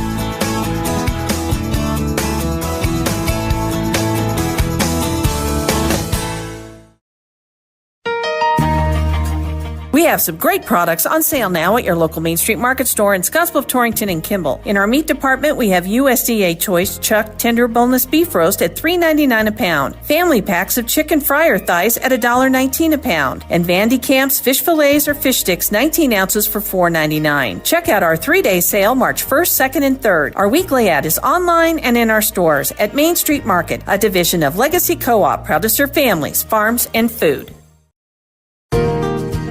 We have some great products on sale now at your local Main Street Market store in Scottsbluff, Torrington, and Kimball. In our meat department, we have USDA choice chuck tender boneless beef roast at $3.99 a pound. Family packs of chicken fryer thighs at $1.19 a pound. And Vandy Camp's fish fillets or fish sticks 19 ounces for $4.99. Check out our 3-day sale March 1st, 2nd, and 3rd. Our weekly ad is online and in our stores at Main Street Market, a division of Legacy Co-op, proud to serve families, farms, and food.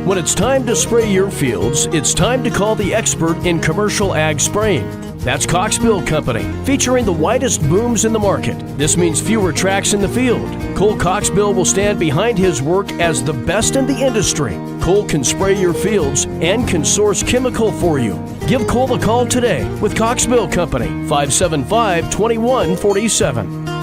When it's time to spray your fields, it's time to call the expert in commercial ag spraying. That's Coxbill Company, featuring the widest booms in the market. This means fewer tracks in the field. Cole Coxbill will stand behind his work as the best in the industry. Cole can spray your fields and can source chemical for you. Give Cole a call today with Coxbill Company, 575-2147.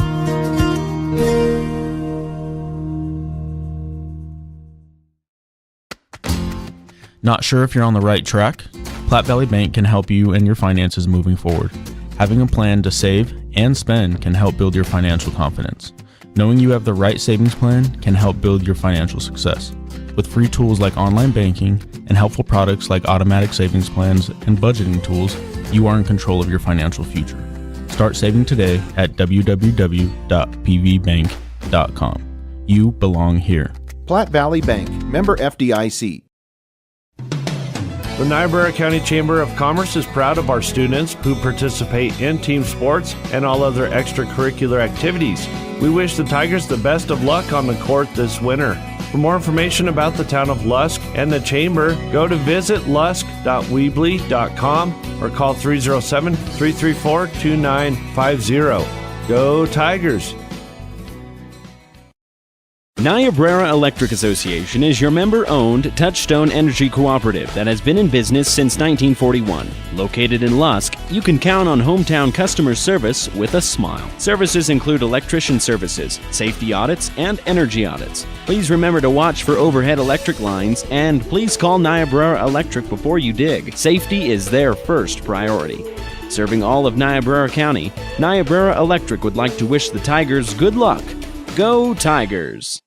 Not sure if you're on the right track? Platte Valley Bank can help you and your finances moving forward. Having a plan to save and spend can help build your financial confidence. Knowing you have the right savings plan can help build your financial success. With free tools like online banking and helpful products like automatic savings plans and budgeting tools, you are in control of your financial future. Start saving today at www.pvbank.com. You belong here. Platte Valley Bank, member FDIC. The Niobrara County Chamber of Commerce is proud of our students who participate in team sports and all other extracurricular activities. We wish the Tigers the best of luck on the court this winter. For more information about the town of Lusk and the Chamber, go to visit lusk.weebly.com or call 307-334-2950. Go Tigers! Niobrara Electric Association is your member-owned Touchstone Energy Cooperative that has been in business since 1941. Located in Lusk, you can count on hometown customer service with a smile. Services include electrician services, safety audits, and energy audits. Please remember to watch for overhead electric lines, and please call Niobrara Electric before you dig. Safety is their first priority. Serving all of Niobrara County, Niobrara Electric would like to wish the Tigers good luck. Go Tigers!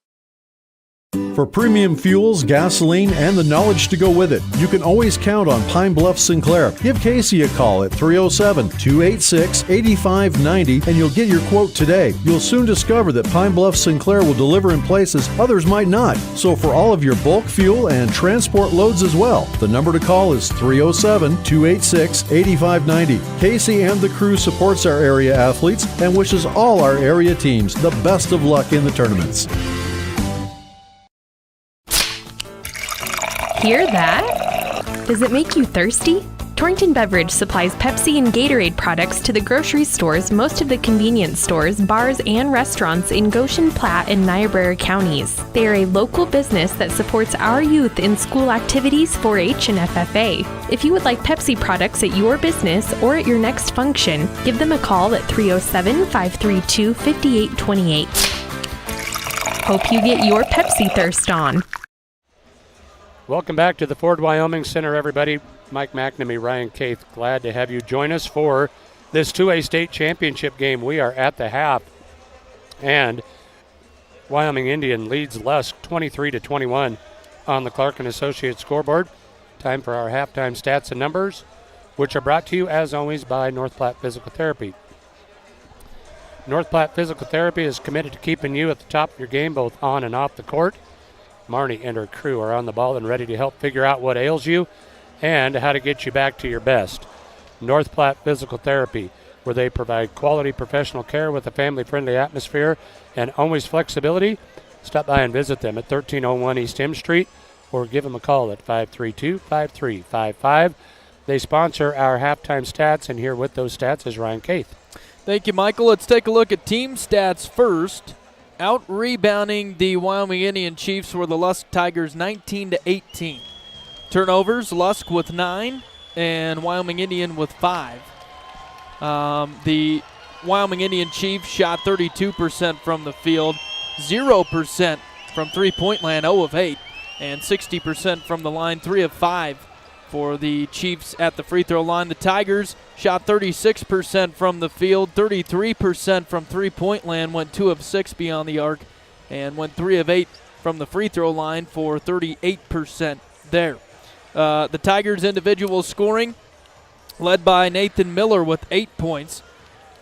For premium fuels, gasoline, and the knowledge to go with it, you can always count on Pine Bluff Sinclair. Give Casey a call at 307-286-8590 and you'll get your quote today. You'll soon discover that Pine Bluff Sinclair will deliver in places others might not. So for all of your bulk fuel and transport loads as well, the number to call is 307-286-8590. Casey and the crew supports our area athletes and wishes all our area teams the best of luck in the tournaments. Hear that? Does it make you thirsty? Torrington Beverage supplies Pepsi and Gatorade products to the grocery stores, most of the convenience stores, bars, and restaurants in Goshen, Platte, and Niobrara counties. They are a local business that supports our youth in school activities, 4-H, and FFA. If you would like Pepsi products at your business or at your next function, give them a call at 307-532-5828. Hope you get your Pepsi thirst on. Welcome back to the Ford Wyoming Center, everybody. Mike McNamee, Ryan Caith, glad to have you join us for this 2A state championship game. We are at the half, and Wyoming Indian leads Lusk 23-21 on the Clark & Associates scoreboard. Time for our halftime stats and numbers, which are brought to you, as always, by North Platte Physical Therapy. North Platte Physical Therapy is committed to keeping you at the top of your game, both on and off the court. Marnie and her crew are on the ball and ready to help figure out what ails you and how to get you back to your best. North Platte Physical Therapy, where they provide quality professional care with a family-friendly atmosphere and always flexibility. Stop by and visit them at 1301 East M Street or give them a call at 532-5355. They sponsor our halftime stats, and here with those stats is Ryan Caith. Thank you, Michael. Let's take a look at team stats first. Out-rebounding the Wyoming Indian Chiefs were the Lusk Tigers 19-18. Turnovers, Lusk with 9 and Wyoming Indian with 5. The Wyoming Indian Chiefs shot 32% from the field, 0% from three-point land, 0 of 8, and 60% from the line, 3 of 5 for the Chiefs at the free throw line. The Tigers shot 36% from the field, 33% from three-point land, went 2 of 6 beyond the arc, and went 3 of 8 from the free throw line for 38% there. The Tigers' individual scoring led by Nathan Miller with 8 points,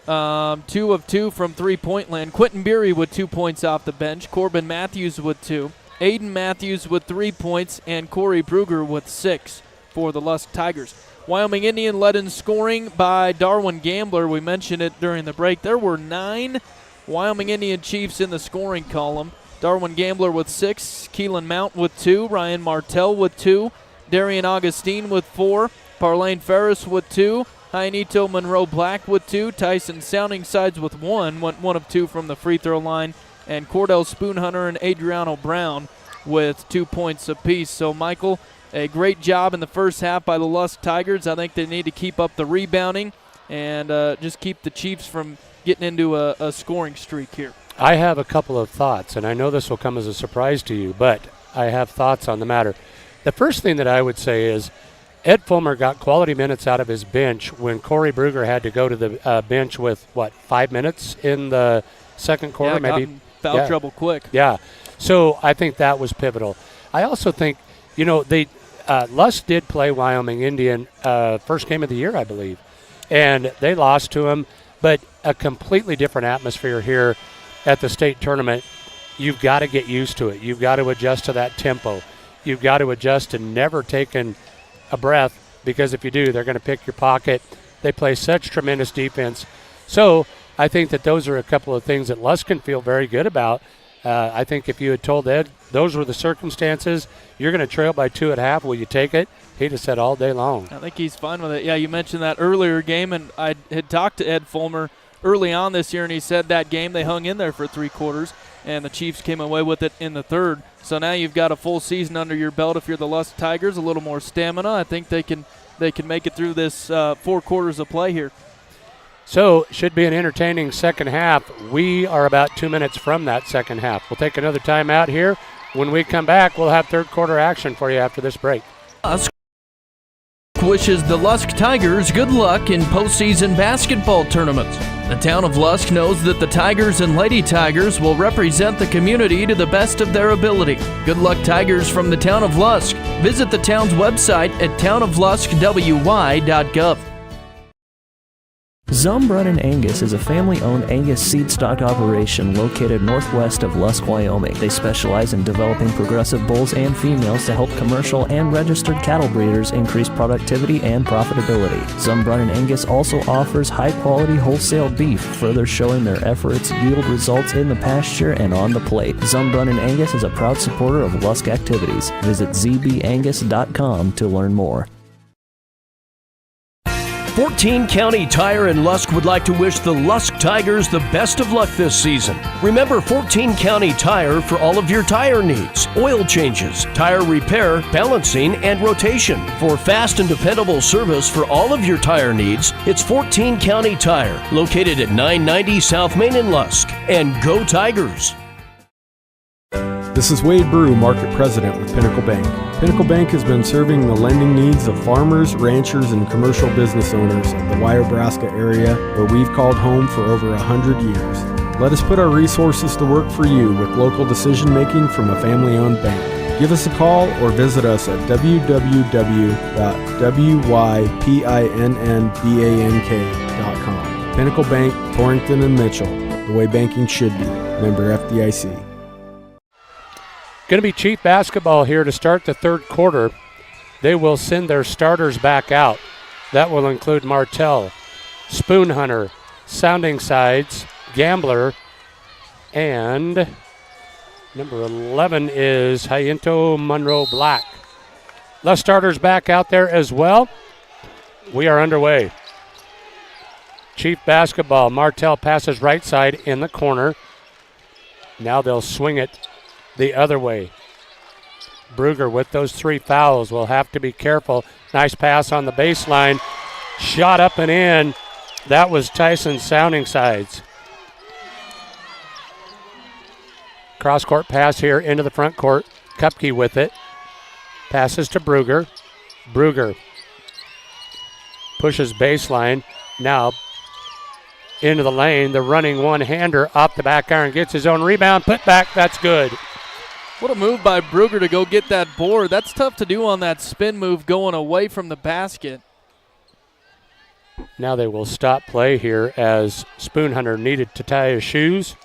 2 of 2 from three-point land. Quentin Beery with 2 points off the bench. Corbin Matthews with 2. Aiden Matthews with 3 points, and Corey Brugger with 6 for the Lusk Tigers. Wyoming Indian led in scoring by Darwin Gambler. We mentioned it during the break. There were 9 Wyoming Indian Chiefs in the scoring column. Darwin Gambler with 6, Keelan Mount with 2, Ryan Martell with 2, Darian Augustine with 4, Parlane Ferris with 2, Jainito Monroe Black with 2, Tyson Sounding Sides with 1, went 1 of 2 from the free throw line, and Cordell Spoonhunter and Adriano Brown with 2 points apiece. So, Michael, a great job in the first half by the Lusk Tigers. I think they need to keep up the rebounding and just keep the Chiefs from getting into a scoring streak here. I have a couple of thoughts, and I know this will come as a surprise to you, but I have thoughts on the matter. The first thing that I would say is Ed Fulmer got quality minutes out of his bench when Corey Brugger had to go to the bench with, 5 minutes in the second quarter? Yeah, maybe got in foul trouble quick. Yeah. So I think that was pivotal. I also think, Lusk did play Wyoming Indian first game of the year, I believe, and they lost to him, but a completely different atmosphere here at the state tournament. You've got to get used to it. You've got to adjust to that tempo. You've got to adjust to never taking a breath, because if you do, they're going to pick your pocket. They play such tremendous defense. So I think that those are a couple of things that Lusk can feel very good about. I think if you had told Ed those were the circumstances, you're going to trail by 2 at half, will you take it? He'd have said all day long. I think he's fine with it. Yeah, you mentioned that earlier game, and I had talked to Ed Fulmer early on this year, and he said that game they hung in there for 3 quarters, and the Chiefs came away with it in the third. So now you've got a full season under your belt. If you're the Lusk Tigers, a little more stamina. I think they can make it through this 4 quarters of play here. So should be an entertaining second half. We are about 2 minutes from that second half. We'll take another timeout here. When we come back, we'll have third quarter action for you after this break. Lusk wishes the Lusk Tigers good luck in postseason basketball tournaments. The town of Lusk knows that the Tigers and Lady Tigers will represent the community to the best of their ability. Good luck, Tigers, from the town of Lusk. Visit the town's website at townofluskwy.gov. Zumbrun & Angus is a family-owned Angus seed stock operation located northwest of Lusk, Wyoming. They specialize in developing progressive bulls and females to help commercial and registered cattle breeders increase productivity and profitability. Zumbrun & Angus also offers high-quality wholesale beef, further showing their efforts yield results in the pasture and on the plate. Zumbrun & Angus is a proud supporter of Lusk activities. Visit zbangus.com to learn more. 14 County Tire in Lusk would like to wish the Lusk Tigers the best of luck this season. Remember 14 County Tire for all of your tire needs, oil changes, tire repair, balancing, and rotation. For fast and dependable service for all of your tire needs, it's 14 County Tire, located at 990 South Main in Lusk. And go Tigers! This is Wade Brew, Market President with Pinnacle Bank. Pinnacle Bank has been serving the lending needs of farmers, ranchers, and commercial business owners of the Wyoming area, where we've called home for over 100 years. Let us put our resources to work for you with local decision-making from a family-owned bank. Give us a call or visit us at www.wypinnbank.com. Pinnacle Bank, Torrington and Mitchell, the way banking should be. Member FDIC. Going to be Chief basketball here to start the third quarter. They will send their starters back out. That will include Martell, Spoon Hunter, Sounding Sides, Gambler, and number 11 is Jacinto Monroe Black. The starters back out there as well. We are underway. Chief basketball. Martell passes right side in the corner. Now they'll swing it the other way. Brugger with those 3 fouls will have to be careful. Nice pass on the baseline. Shot up and in. That was Tyson Sounding Sides. Cross-court pass here into the front court. Kupke with it. Passes to Brugger. Brugger pushes baseline. Now into the lane. The running one-hander off the back iron. Gets his own rebound. Put back. That's good. What a move by Brugger to go get that board. That's tough to do on that spin move going away from the basket. Now they will stop play here as Spoon Hunter needed to tie his shoes.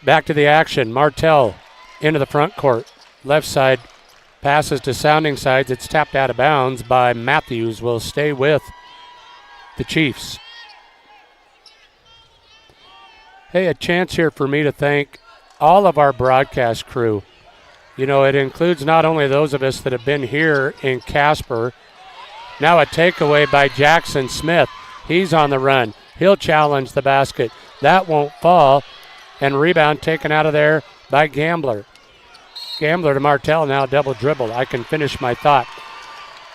Back to the action. Martell into the front court. Left side passes to Sounding Sides. It's tapped out of bounds by Matthews. Will stay with the Chiefs. Hey, a chance here for me to thank all of our broadcast crew. You know, it includes not only those of us that have been here in Casper. Now a takeaway by Jackson Smith. He's on the run. He'll challenge the basket. That won't fall. And rebound taken out of there by Gambler. Gambler to Martell, now double dribble. I can finish my thought.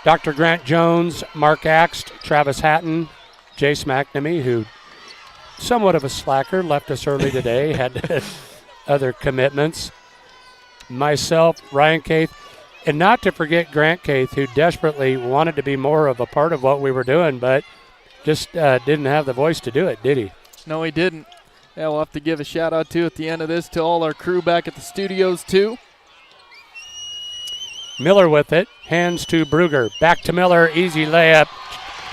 Dr. Grant Jones, Mark Axt, Travis Hatton, Jace McNamee, who somewhat of a slacker, left us early today, had other commitments. Myself, Ryan Caith, and not to forget Grant Caith, who desperately wanted to be more of a part of what we were doing, but just didn't have the voice to do it, did he? No, he didn't. Yeah, we'll have to give a shout-out, too, at the end of this to all our crew back at the studios, too. Miller with it, hands to Brugger. Back to Miller, easy layup.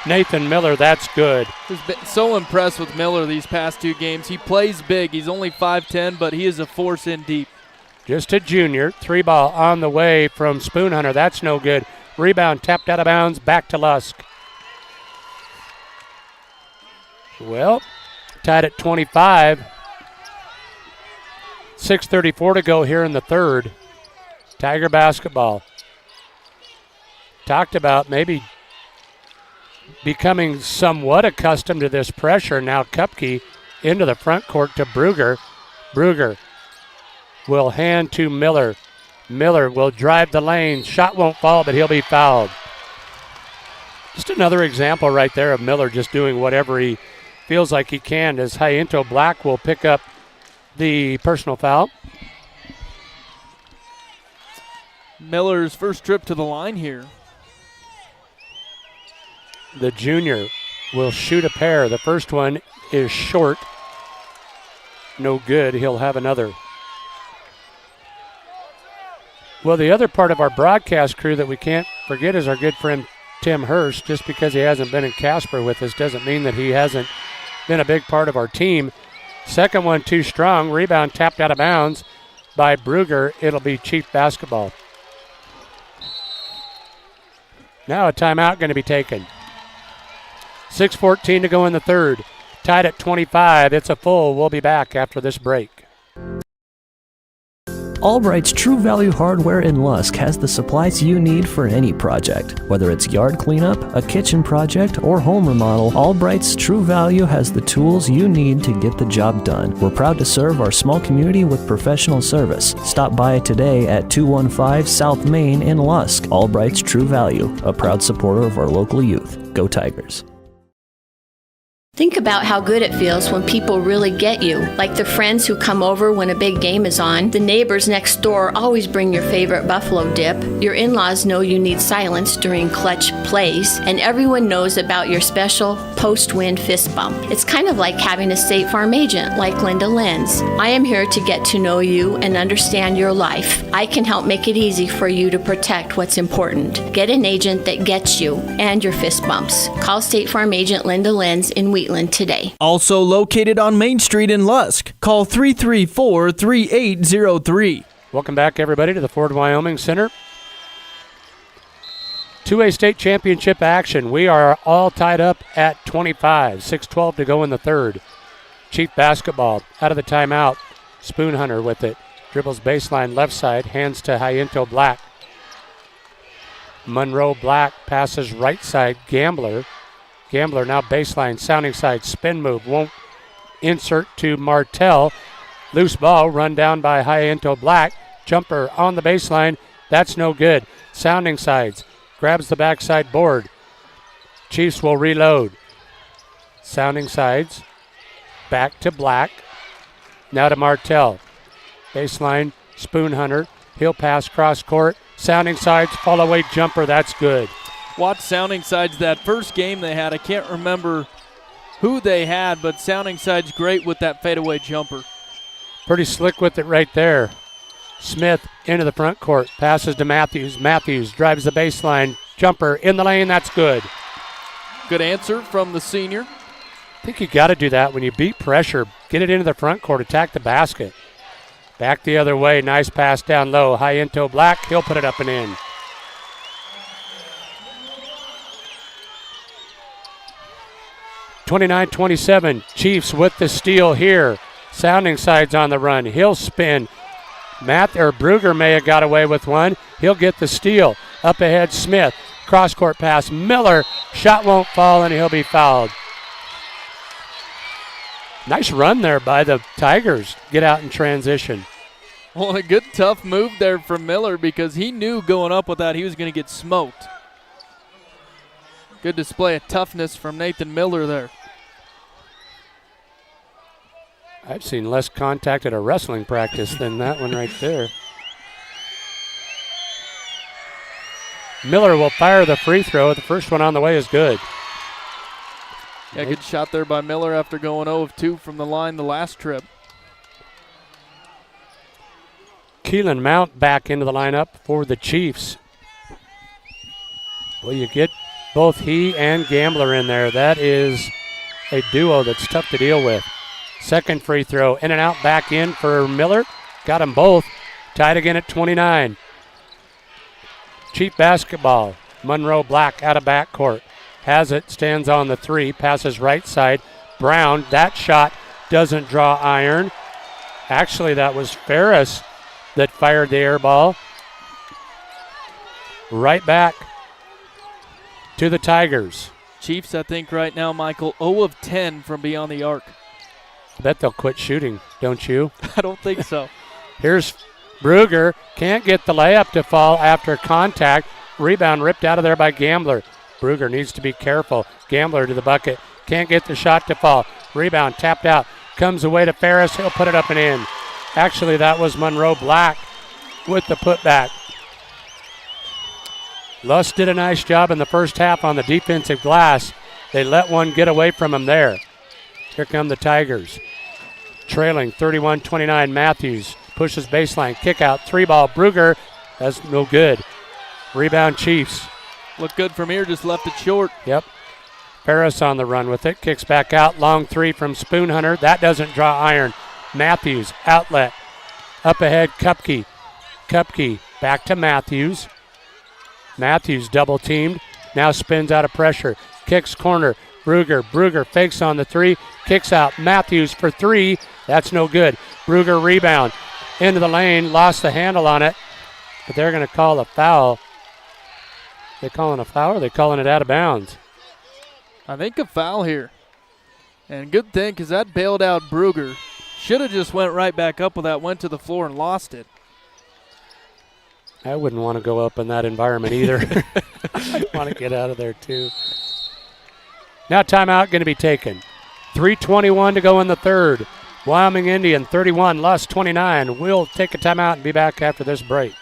Nathan Miller, that's good. I've been so impressed with Miller these past 2 games. He plays big. He's only 5'10", but he is a force in deep. Just a junior. 3 ball on the way from Spoon Hunter. That's no good. Rebound tapped out of bounds. Back to Lusk. Well, tied at 25. 6:34 to go here in the third. Tiger basketball. Talked about maybe becoming somewhat accustomed to this pressure. Now Kupke into the front court to Brugger. Brugger will hand to Miller. Miller will drive the lane. Shot won't fall, but he'll be fouled. Just another example right there of Miller just doing whatever he feels like he can, as Jacinto Black will pick up the personal foul. Miller's first trip to the line here. The junior will shoot a pair. The first one is short. No good. He'll have another. Well, the other part of our broadcast crew that we can't forget is our good friend Tim Hurst. Just because he hasn't been in Casper with us doesn't mean that he hasn't been a big part of our team. Second one too strong. Rebound tapped out of bounds by Brugger. It'll be Chief basketball. Now a timeout going to be taken. 6:14 to go in the third. Tied at 25. It's a full. We'll be back after this break. Albright's True Value Hardware in Lusk has the supplies you need for any project. Whether it's yard cleanup, a kitchen project, or home remodel, Albright's True Value has the tools you need to get the job done. We're proud to serve our small community with professional service. Stop by today at 215 South Main in Lusk. Albright's True Value, a proud supporter of our local youth. Go Tigers. Think about how good it feels when people really get you, like the friends who come over when a big game is on. The neighbors next door always bring your favorite buffalo dip. Your in-laws know you need silence during clutch plays, and everyone knows about your special post-win fist bump. It's kind of like having a State Farm agent like Linda Lenz. I am here to get to know you and understand your life. I can help make it easy for you to protect what's important. Get an agent that gets you and your fist bumps. Call State Farm agent Linda Lenz in Wheatland today. Also located on Main Street in Lusk. Call 334-3803. Welcome back, everybody, to the Ford Wyoming Center. 2A state championship action. We are all tied up at 25. 6:12 to go in the third. Chief basketball out of the timeout. Spoon Hunter with it. Dribbles baseline left side. Hands to Hyento Black. Monroe Black passes right side. Gambler now baseline, sounding side, spin move, won't insert to Martell. Loose ball, run down by Hyento Black. Jumper on the baseline, that's no good. Sounding sides, grabs the backside board. Chiefs will reload. Sounding sides, back to Black. Now to Martell. Baseline, Spoon Hunter. He'll pass cross court. Sounding sides, fall away jumper, that's good. Watch Sounding Sides that first game they had. I can't remember who they had, but Sounding Sides great with that fadeaway jumper. Pretty slick with it right there. Smith into the front court. Passes to Matthews. Matthews drives the baseline. Jumper in the lane. That's good. Good answer from the senior. I think you got to do that when you beat pressure. Get it into the front court. Attack the basket. Back the other way. Nice pass down low. Hyento Black. He'll put it up and in. 29-27, Chiefs with the steal here. Sounding sides on the run. He'll spin. Brugger may have got away with one. He'll get the steal. Up ahead, Smith. Cross-court pass. Miller. Shot won't fall, and he'll be fouled. Nice run there by the Tigers. Get out in transition. Well, a good tough move there from Miller because he knew going up with that he was going to get smoked. Good display of toughness from Nathan Miller there. I've seen less contact at a wrestling practice than that one right there. Miller will fire the free throw. The first one on the way is good. Yeah, good shot there by Miller after going 0 of 2 from the line the last trip. Keelan Mount back into the lineup for the Chiefs. Well, you get both he and Gambler in there. That is a duo that's tough to deal with. Second free throw, in and out, back in for Miller. Got them both. Tied again at 29. Chief basketball. Monroe Black out of backcourt. Has it, stands on the three, passes right side. Brown, that shot doesn't draw iron. Actually, that was Ferris that fired the air ball. Right back to the Tigers. Chiefs, I think right now, Michael, 0 of 10 from beyond the arc. I bet they'll quit shooting, don't you? I don't think so. Here's Brugger. Can't get the layup to fall after contact. Rebound ripped out of there by Gambler. Brugger needs to be careful. Gambler to the bucket. Can't get the shot to fall. Rebound tapped out. Comes away to Ferris. He'll put it up and in. Actually, that was Monroe Black with the putback. Lusk did a nice job in the first half on the defensive glass. They let one get away from him there. Here come the Tigers. Trailing 31-29. Matthews pushes baseline. Kick out. 3-ball. Brugger. That's no good. Rebound Chiefs. Looked good from here. Just left it short. Yep. Ferris on the run with it. Kicks back out. Long three from Spoon Hunter. That doesn't draw iron. Matthews. Outlet. Up ahead. Kupke. Kupke. Back to Matthews. Matthews double teamed. Now spins out of pressure. Kicks corner. Brugger fakes on the three. Kicks out. Matthews for three. That's no good. Brugger rebound. into the lane, lost the handle on it, but they're going to call a foul. They calling a foul or are they calling it out of bounds? I think a foul here. And good thing because that bailed out Bruger. Should have just went right back up with that, went to the floor and lost it. I wouldn't want to go up in that environment either. I want to get out of there too. Now timeout going to be taken. 3:21 to go in the third. Wyoming Indian 31, Lusk 29. We'll take a timeout and be back after this break.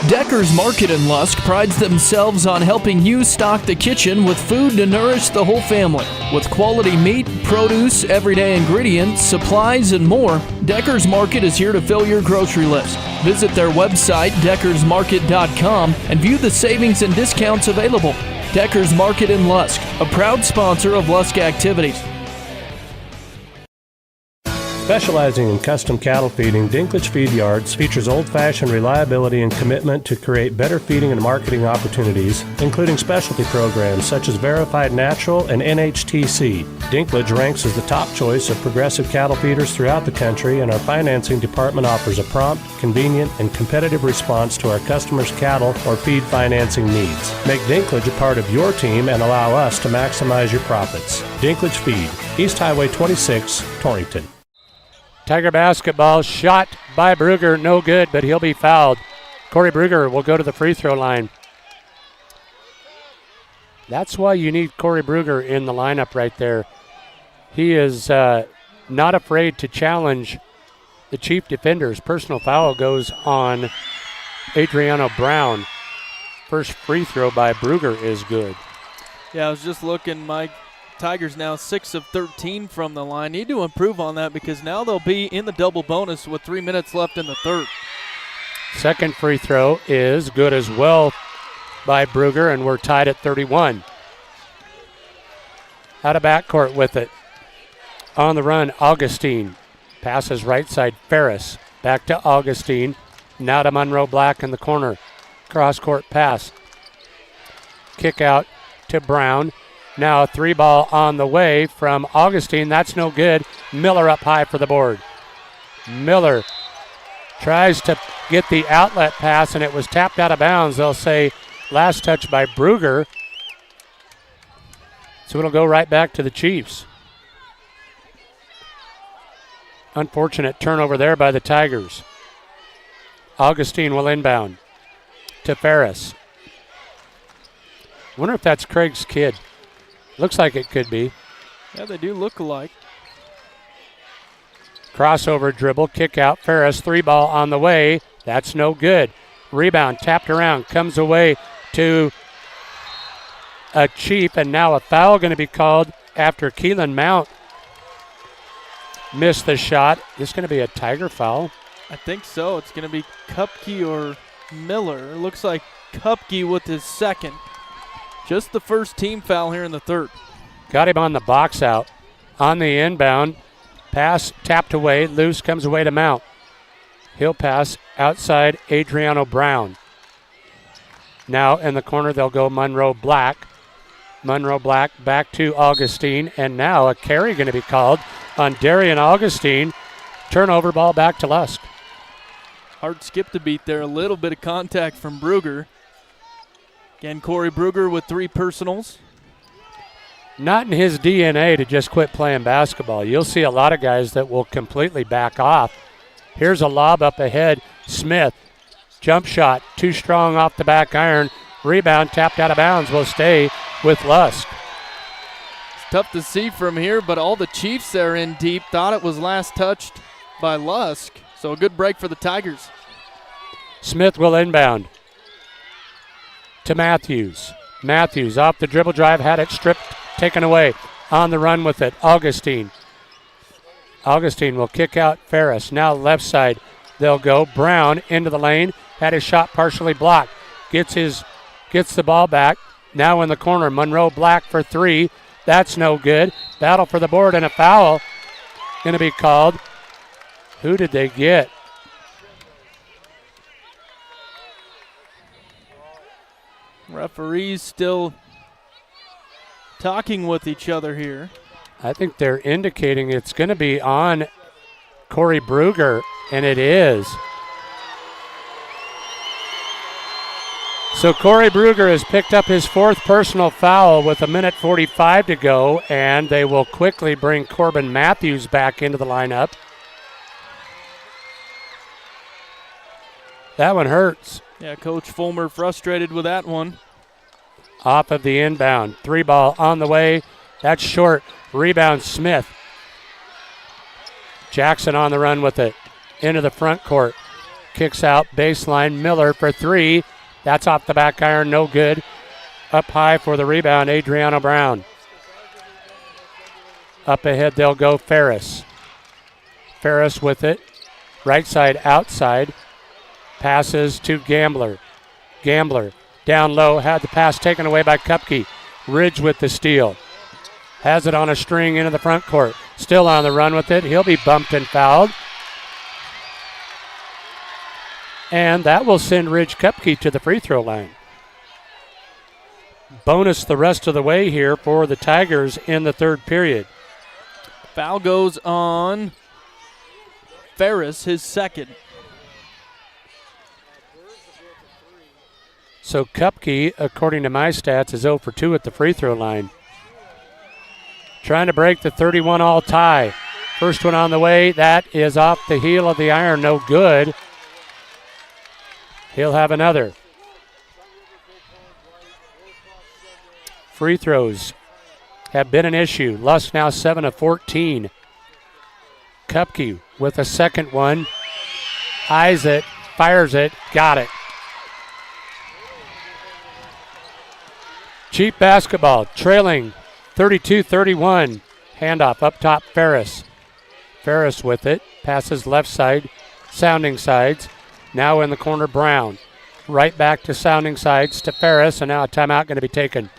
Decker's Market in Lusk prides themselves on helping you stock the kitchen with food to nourish the whole family. With quality meat, produce, everyday ingredients, supplies, and more, Decker's Market is here to fill your grocery list. Visit their website, deckersmarket.com, and view the savings and discounts available. Decker's Market in Lusk, a proud sponsor of Lusk activities. Specializing in custom cattle feeding, Dinklage Feed Yards features old-fashioned reliability and commitment to create better feeding and marketing opportunities, including specialty programs such as Verified Natural and NHTC. Dinklage ranks as the top choice of progressive cattle feeders throughout the country, and our financing department offers a prompt, convenient, and competitive response to our customers' cattle or feed financing needs. Make Dinklage a part of your team and allow us to maximize your profits. Dinklage Feed, East Highway 26, Torrington. Tiger basketball shot by Bruger, no good, but he'll be fouled. Corey Bruger will go to the free throw line. That's why you need Corey Bruger in the lineup right there. He is not afraid to challenge the chief defenders. Personal foul goes on Adriano Brown. First free throw by Bruger is good. Yeah, I was just looking, Mike. Tigers now 6 of 13 from the line. Need to improve on that because now they'll be in the double bonus with 3 minutes left in the third. Second free throw is good as well by Bruger, and we're tied at 31. Out of backcourt with it. On the run, Augustine. Passes right side, Ferris. Back to Augustine. Now to Monroe Black in the corner. Cross-court pass. Kick out to Brown. Now a 3-ball on the way from Augustine. That's no good. Miller up high for the board. Miller tries to get the outlet pass, and it was tapped out of bounds. They'll say last touch by Bruger. So it'll go right back to the Chiefs. Unfortunate turnover there by the Tigers. Augustine will inbound to Ferris. Wonder if that's Craig's kid. Looks like it could be. Yeah, they do look alike. Crossover dribble, kick out. Ferris, 3-ball on the way. That's no good. Rebound, tapped around, comes away to a Chief, and now a foul going to be called after Keelan Mount missed the shot. This is going to be a Tiger foul. I think so. It's going to be Kupke or Miller. It looks like Kupke with his second. Just the first team foul here in the third. Got him on the box out. On the inbound. Pass tapped away. Loose comes away to Mount. He'll pass outside Adriano Brown. Now in the corner they'll go Monroe Black. Monroe Black back to Augustine. And now a carry going to be called on Darian Augustine. Turnover ball back to Lusk. Hard skip to beat there. A little bit of contact from Bruger. Again, Corey Bruger with 3 personals. Not in his DNA to just quit playing basketball. You'll see a lot of guys that will completely back off. Here's a lob up ahead. Smith, jump shot, too strong off the back iron. Rebound tapped out of bounds. Will stay with Lusk. It's tough to see from here, but all the Chiefs there in deep thought it was last touched by Lusk. So a good break for the Tigers. Smith will inbound to Matthews. Matthews off the dribble drive, had it stripped, taken away. On the run with it, Augustine. Augustine will kick out Ferris. Now left side, they'll go. Brown into the lane, had his shot partially blocked. Gets the ball back. Now in the corner, Monroe Black for 3. That's no good. Battle for the board and a foul going to be called. Who did they get? Referees still talking with each other here. I think they're indicating it's going to be on Corey Bruger, and it is. So Corey Bruger has picked up his 4th personal foul with 1:45 to go, and they will quickly bring Corbin Matthews back into the lineup. That one hurts. Yeah, Coach Fulmer frustrated with that one. Off of the inbound. 3 ball on the way. That's short. Rebound Smith. Jackson on the run with it. Into the front court. Kicks out baseline. Miller for 3. That's off the back iron. No good. Up high for the rebound. Adriano Brown. Up ahead they'll go Ferris. Ferris with it. Right side outside. Passes to Gambler. Gambler down low. Had the pass taken away by Kupke. Ridge with the steal. Has it on a string into the front court. Still on the run with it. He'll be bumped and fouled. And that will send Ridge Kupke to the free throw line. Bonus the rest of the way here for the Tigers in the 3rd period. Foul goes on Ferris, his 2nd. So Kupke, according to my stats, is 0 for 2 at the free throw line. Trying to break the 31-all tie. First one on the way. That is off the heel of the iron. No good. He'll have another. Free throws have been an issue. Lusk now 7 of 14. Kupke with a second one. Eyes it, fires it, got it. Cheap basketball, trailing 32-31. Handoff up top, Ferris. Ferris with it, passes left side, sounding sides. Now in the corner, Brown. Right back to sounding sides to Ferris, and now a timeout going to be taken.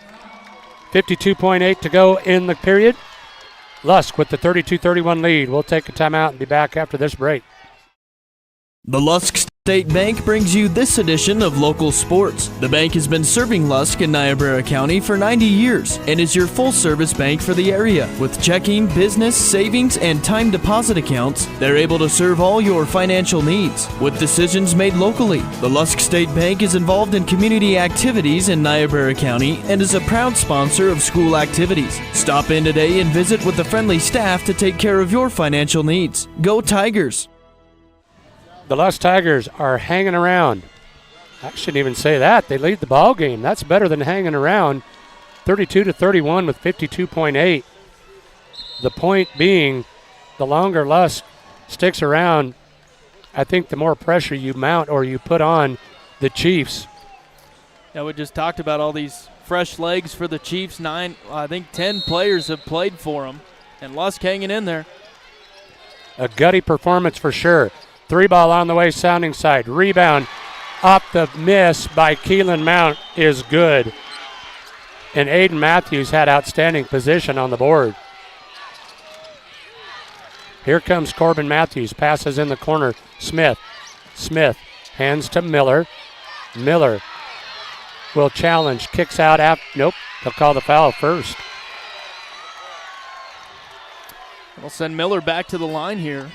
52.8 to go in the period. Lusk with the 32-31 lead. We'll take a timeout and be back after this break. The Lusk State Bank brings you this edition of Local Sports. The bank has been serving Lusk and Niobrara County for 90 years and is your full-service bank for the area. With checking, business, savings, and time deposit accounts, they're able to serve all your financial needs. With decisions made locally, the Lusk State Bank is involved in community activities in Niobrara County and is a proud sponsor of school activities. Stop in today and visit with the friendly staff to take care of your financial needs. Go Tigers! The Lusk Tigers are hanging around. I shouldn't even say that. They lead the ball game. That's better than hanging around. 32-31 with 52.8. The point being, the longer Lusk sticks around, I think the more pressure you mount or you put on the Chiefs. Yeah, we just talked about all these fresh legs for the Chiefs. 10 players have played for them, and Lusk hanging in there. A gutty performance for sure. 3 ball on the way, sounding side. Rebound off the miss by Keelan Mount is good. And Aiden Matthews had outstanding position on the board. Here comes Corbin Matthews. Passes in the corner. Smith. Smith hands to Miller. Miller will challenge. Kicks out. Nope. They'll call the foul first. We'll send Miller back to the line here.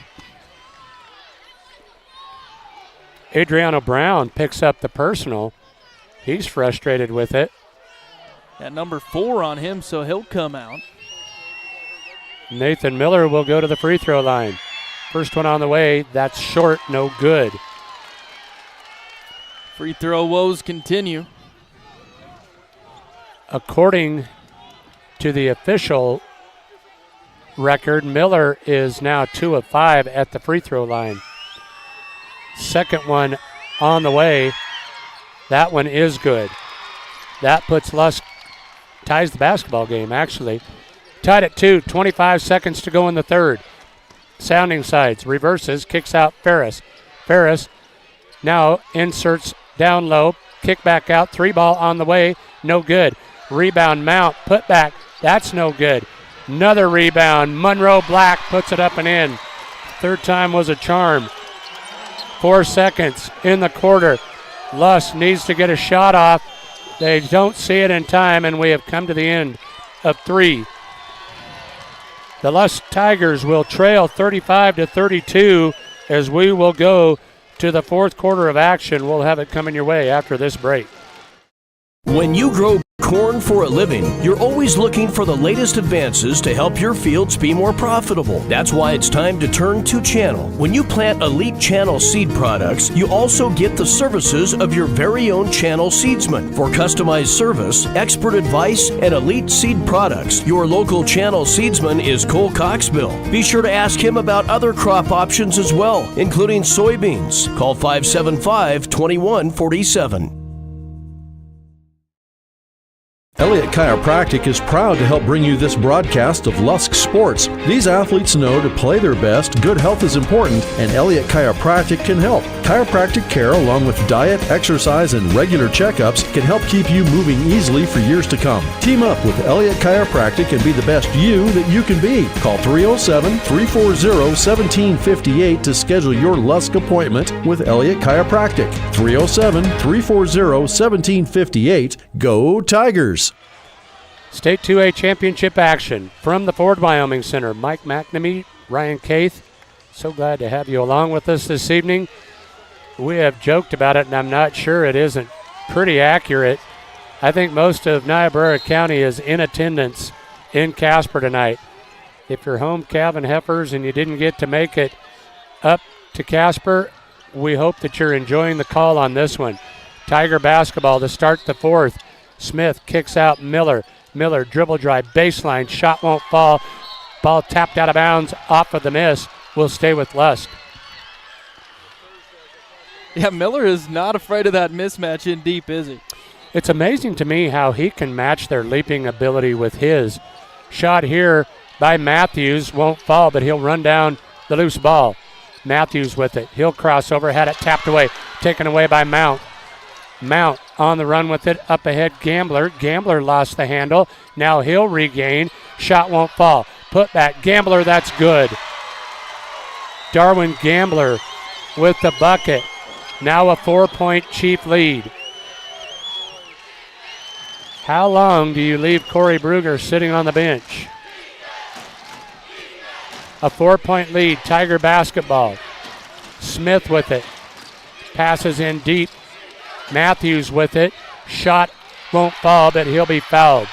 Adriano Brown picks up the personal. He's frustrated with it. Got number 4 on him, so he'll come out. Nathan Miller will go to the free throw line. First one on the way. That's short, no good. Free throw woes continue. According to the official record, Miller is now 2 of 5 at the free throw line. Second one on the way. That one is good. That puts Lusk, ties the basketball game actually. Tied at 2, 25 seconds to go in the third. Sounding sides, reverses, kicks out Ferris. Ferris now inserts down low, kick back out, 3 ball on the way, no good. Rebound Mount, put back, that's no good. Another rebound, Monroe Black puts it up and in. Third time was a charm. 4 seconds in the quarter. Lusk needs to get a shot off. They don't see it in time, and we have come to the end of 3. The Lusk Tigers will trail 35-32 as we will go to the fourth quarter of action. We'll have it coming your way after this break. When you grow corn for a living, you're always looking for the latest advances to help your fields be more profitable. That's why it's time to turn to Channel. When you plant Elite Channel seed products, you also get the services of your very own Channel seedsman. For customized service, expert advice, and elite seed products, your local Channel seedsman is Cole Coxbill. Be sure to ask him about other crop options as well, including soybeans. Call 575-2147. Elliott Chiropractic is proud to help bring you this broadcast of Lusk Sports. These athletes know to play their best, good health is important, and Elliott Chiropractic can help. Chiropractic care, along with diet, exercise, and regular checkups, can help keep you moving easily for years to come. Team up with Elliott Chiropractic and be the best you that you can be. Call 307-340-1758 to schedule your Lusk appointment with Elliott Chiropractic. 307-340-1758. Go Tigers! State 2A championship action from the Ford Wyoming Center. Mike McNamee, Ryan Caith, so glad to have you along with us this evening. We have joked about it, and I'm not sure it isn't pretty accurate. I think most of Niobrara County is in attendance in Casper tonight. If you're home calving heifers and you didn't get to make it up to Casper, we hope that you're enjoying the call on this one. Tiger basketball to start the fourth. Smith kicks out Miller. Miller dribble drive, baseline, shot won't fall. Ball tapped out of bounds off of the miss. Will stay with Lusk. Yeah, Miller is not afraid of that mismatch in deep, is he? It's amazing to me how he can match their leaping ability with his. Shot here by Matthews, won't fall, but he'll run down the loose ball. Matthews with it. He'll cross over, had it tapped away, taken away by Mount. Mount on the run with it, up ahead Gambler. Gambler lost the handle. Now he'll regain. Shot won't fall. Put back. Gambler, that's good. Darwin Gambler with the bucket. Now a 4-point Chief lead. How long do you leave Corey Bruger sitting on the bench? A 4-point lead, Tiger basketball. Smith with it. Passes in deep. Matthews with it. Shot won't fall, but he'll be fouled.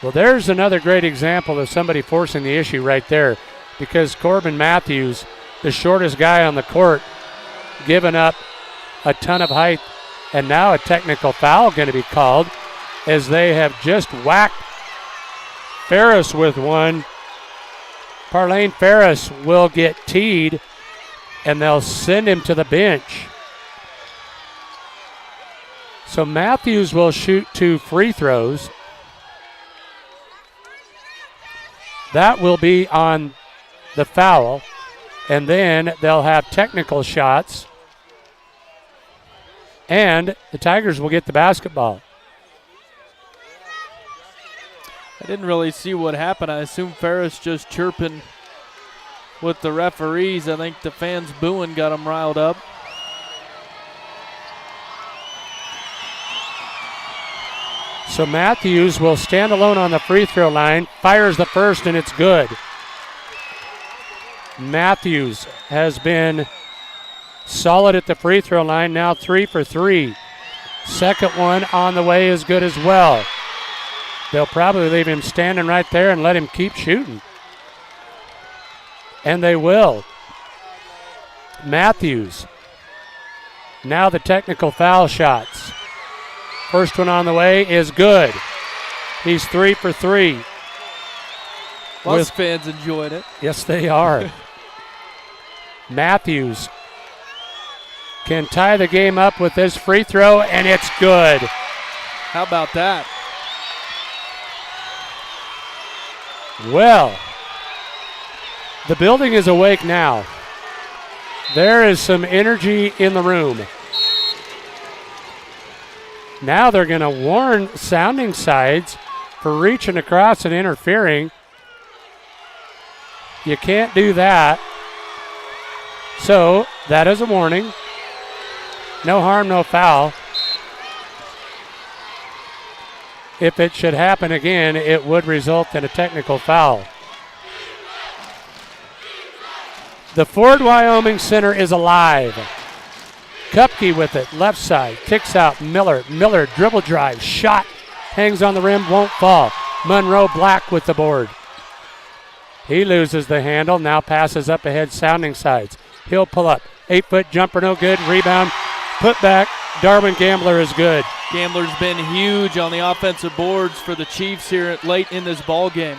Well, there's another great example of somebody forcing the issue right there, because Corbin Matthews, the shortest guy on the court, giving up a ton of height, and now a technical foul going to be called as they have just whacked Ferris with one. Parlane Ferris will get teed, and they'll send him to the bench. So Matthews will shoot 2 free throws. That will be on the foul, and then they'll have technical shots, and the Tigers will get the basketball. I didn't really see what happened. I assume Ferris just chirping with the referees. I think the fans booing got them riled up. So Matthews will stand alone on the free throw line, fires the first, and it's good. Matthews has been solid at the free throw line, now 3 for 3. Second one on the way is good as well. They'll probably leave him standing right there and let him keep shooting. And they will. Matthews. Now the technical foul shots. First one on the way is good. He's 3 for 3. Lusk fans enjoyed it. Yes, they are. Matthews can tie the game up with this free throw, and it's good. How about that? Well, the building is awake now. There is some energy in the room. Now they're going to warn sounding sides for reaching across and interfering. You can't do that. So that is a warning. No harm, no foul. If it should happen again, it would result in a technical foul. The Ford Wyoming center is alive. Kupke with it, left side, kicks out Miller. Miller dribble drive, shot, hangs on the rim, won't fall. Monroe Black with the board. He loses the handle, now passes up ahead, sounding sides. He'll pull up, 8-foot jumper, no good, rebound, put back. Darwin Gambler is good. Gambler's been huge on the offensive boards for the Chiefs here late in this ball game.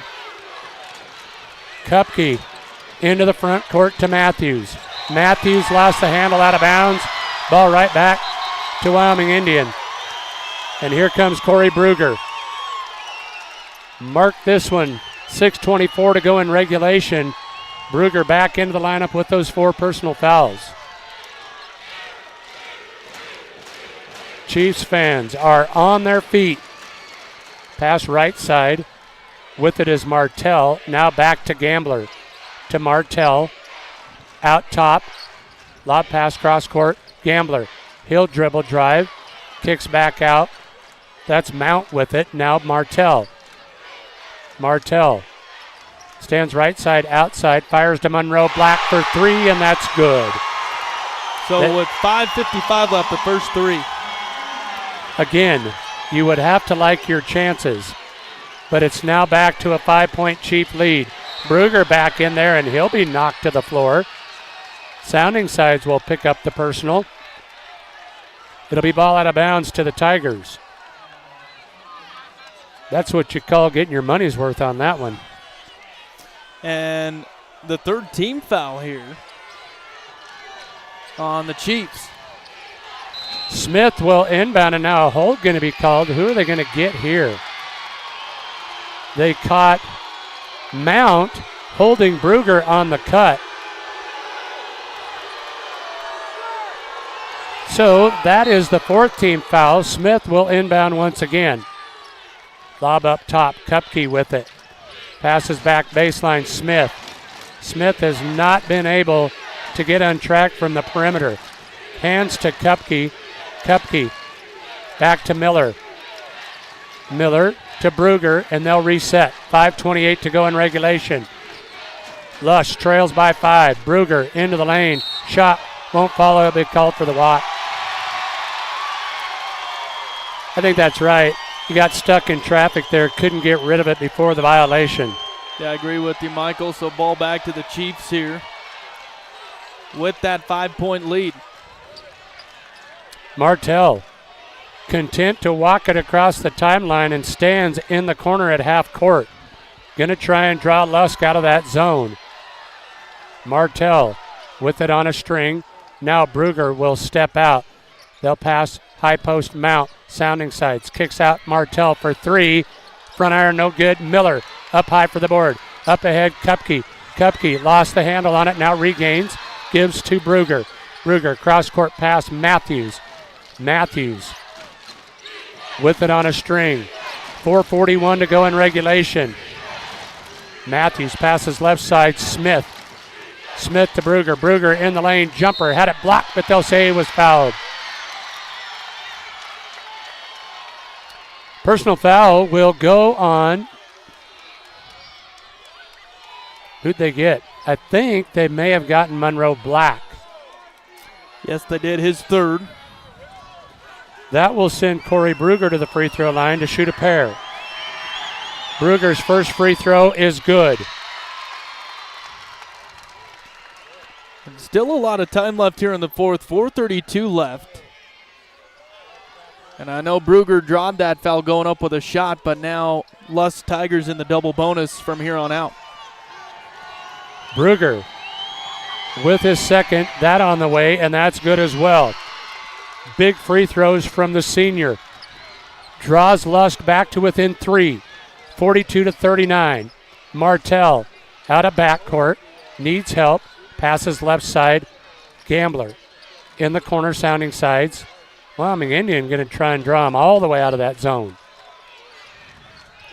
Kupke into the front court to Matthews. Matthews lost the handle out of bounds. Ball right back to Wyoming Indian. And here comes Corey Bruger. Mark this one, 6:24 to go in regulation. Bruger back into the lineup with those 4 personal fouls. Chiefs fans are on their feet. Pass right side. With it is Martell. Now back to Gambler. To Martell. Out top. Lob pass cross court. Gambler. He'll dribble drive. Kicks back out. That's Mount with it. Now Martell. Martell stands right side, outside, fires to Monroe Black for 3, and that's good. So with 5:55 left, the first 3. Again, you would have to like your chances, but it's now back to a 5-point Chief lead. Bruger back in there, and he'll be knocked to the floor. Sounding sides will pick up the personal. It'll be ball out of bounds to the Tigers. That's what you call getting your money's worth on that one. And the third team foul here on the Chiefs. Smith will inbound, and now a hold going to be called. Who are they going to get here? They caught Mount holding Bruger on the cut. So that is the 4th team foul. Smith will inbound once again. Lob up top, Kupke with it. Passes back baseline, Smith. Smith has not been able to get on track from the perimeter. Hands to Kupke. Kupke back to Miller. Miller to Bruger, and they'll reset. 5:28 to go in regulation. Lusk trails by 5. Bruger into the lane. Shot won't follow. It'll be called for the walk. I think that's right. He got stuck in traffic there, couldn't get rid of it before the violation. Yeah, I agree with you, Michael. So ball back to the Chiefs here with that 5-point lead. Martell content to walk it across the timeline and stands in the corner at half court. Going to try and draw Lusk out of that zone. Martell with it on a string. Now Bruger will step out. They'll pass high post Mount. Sounding sides. Kicks out Martell for 3. Front iron no good. Miller up high for the board. Up ahead Kupke. Kupke lost the handle on it. Now regains. Gives to Bruger. Bruger cross court pass Matthews. Matthews with it on a string. 4:41 to go in regulation. Matthews passes left side. Smith. Smith to Bruger. Bruger in the lane. Jumper. Had it blocked, but they'll say he was fouled. Personal foul will go on. Who'd they get? I think they may have gotten Monroe Black. Yes, they did. His 3rd. That will send Corey Bruger to the free throw line to shoot a pair. Bruger's first free throw is good. And still a lot of time left here in the 4th. 4:32 left. And I know Bruger drawed that foul going up with a shot, but now Lusk Tigers in the double bonus from here on out. Bruger with his 2nd, that on the way, and that's good as well. Big free throws from the senior. Draws Lusk back to within 3, 42-39. Martell out of backcourt, needs help, passes left side. Gambler in the corner, sounding sides. Wyoming Indian going to try and draw him all the way out of that zone.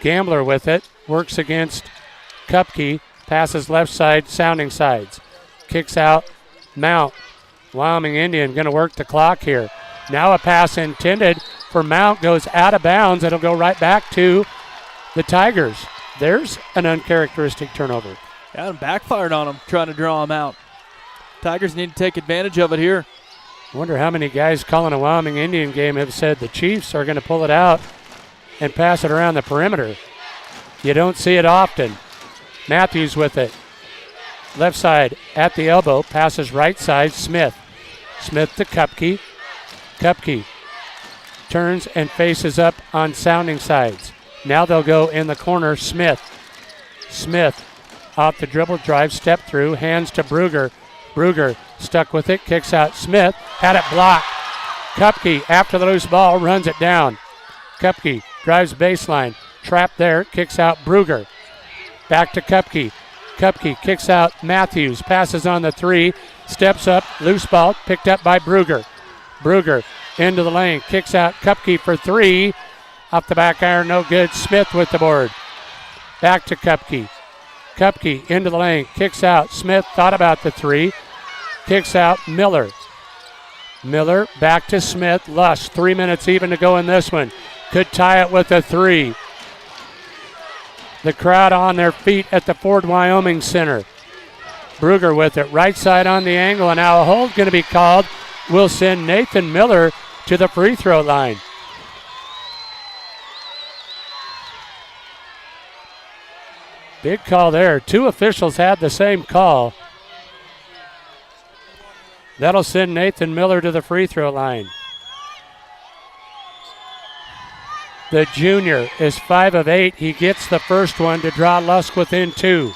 Gambler with it, works against Kupke, passes left side, sounding sides. Kicks out Mount. Wyoming Indian going to work the clock here. Now a pass intended for Mount goes out of bounds. It'll go right back to the Tigers. There's an uncharacteristic turnover. Yeah, and backfired on him, trying to draw him out. Tigers need to take advantage of it here. Wonder how many guys calling a Wyoming Indian game have said the Chiefs are going to pull it out and pass it around the perimeter. You don't see it often. Matthews with it. Left side at the elbow, passes right side, Smith. Smith to Kupke. Kupke turns and faces up on sounding sides. Now they'll go in the corner, Smith. Smith off the dribble drive, step through, hands to Bruger. Bruger stuck with it, kicks out Smith, had it blocked. Kupke after the loose ball, runs it down. Kupke drives baseline, trapped there, kicks out Bruger. Back to Kupke. Kupke kicks out Matthews, passes on the three, steps up, loose ball, picked up by Bruger. Bruger into the lane, kicks out Kupke for three. Off the back iron, no good. Smith with the board. Back to Kupke. Kupke into the lane, kicks out. Smith thought about the three. Kicks out Miller. Miller back to Smith. Lusk, 3 minutes even to go in this one. Could tie it with a three. The crowd on their feet at the Ford Wyoming Center. Bruger with it, right side on the angle, and now a hold going to be called. Will send Nathan Miller to the free throw line. Big call there. Two officials had the same call. That'll send Nathan Miller to the free throw line. The junior is 5 of 8. He gets the first one to draw Lusk within 2.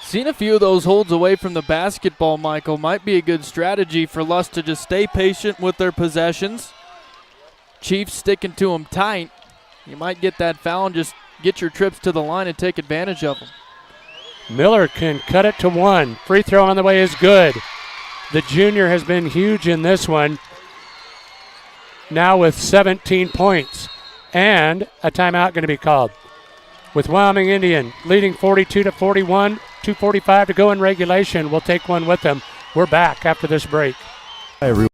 Seen a few of those holds away from the basketball, Michael. Might be a good strategy for Lusk to just stay patient with their possessions. Chiefs sticking to them tight. You might get that foul and just get your trips to the line and take advantage of them. Miller can cut it to 1. Free throw on the way is good. The junior has been huge in this one. Now with 17 points. And a timeout going to be called. With Wyoming Indian leading 42-41, 2:45 to go in regulation. We'll take one with them. We're back after this break. Hi, everyone.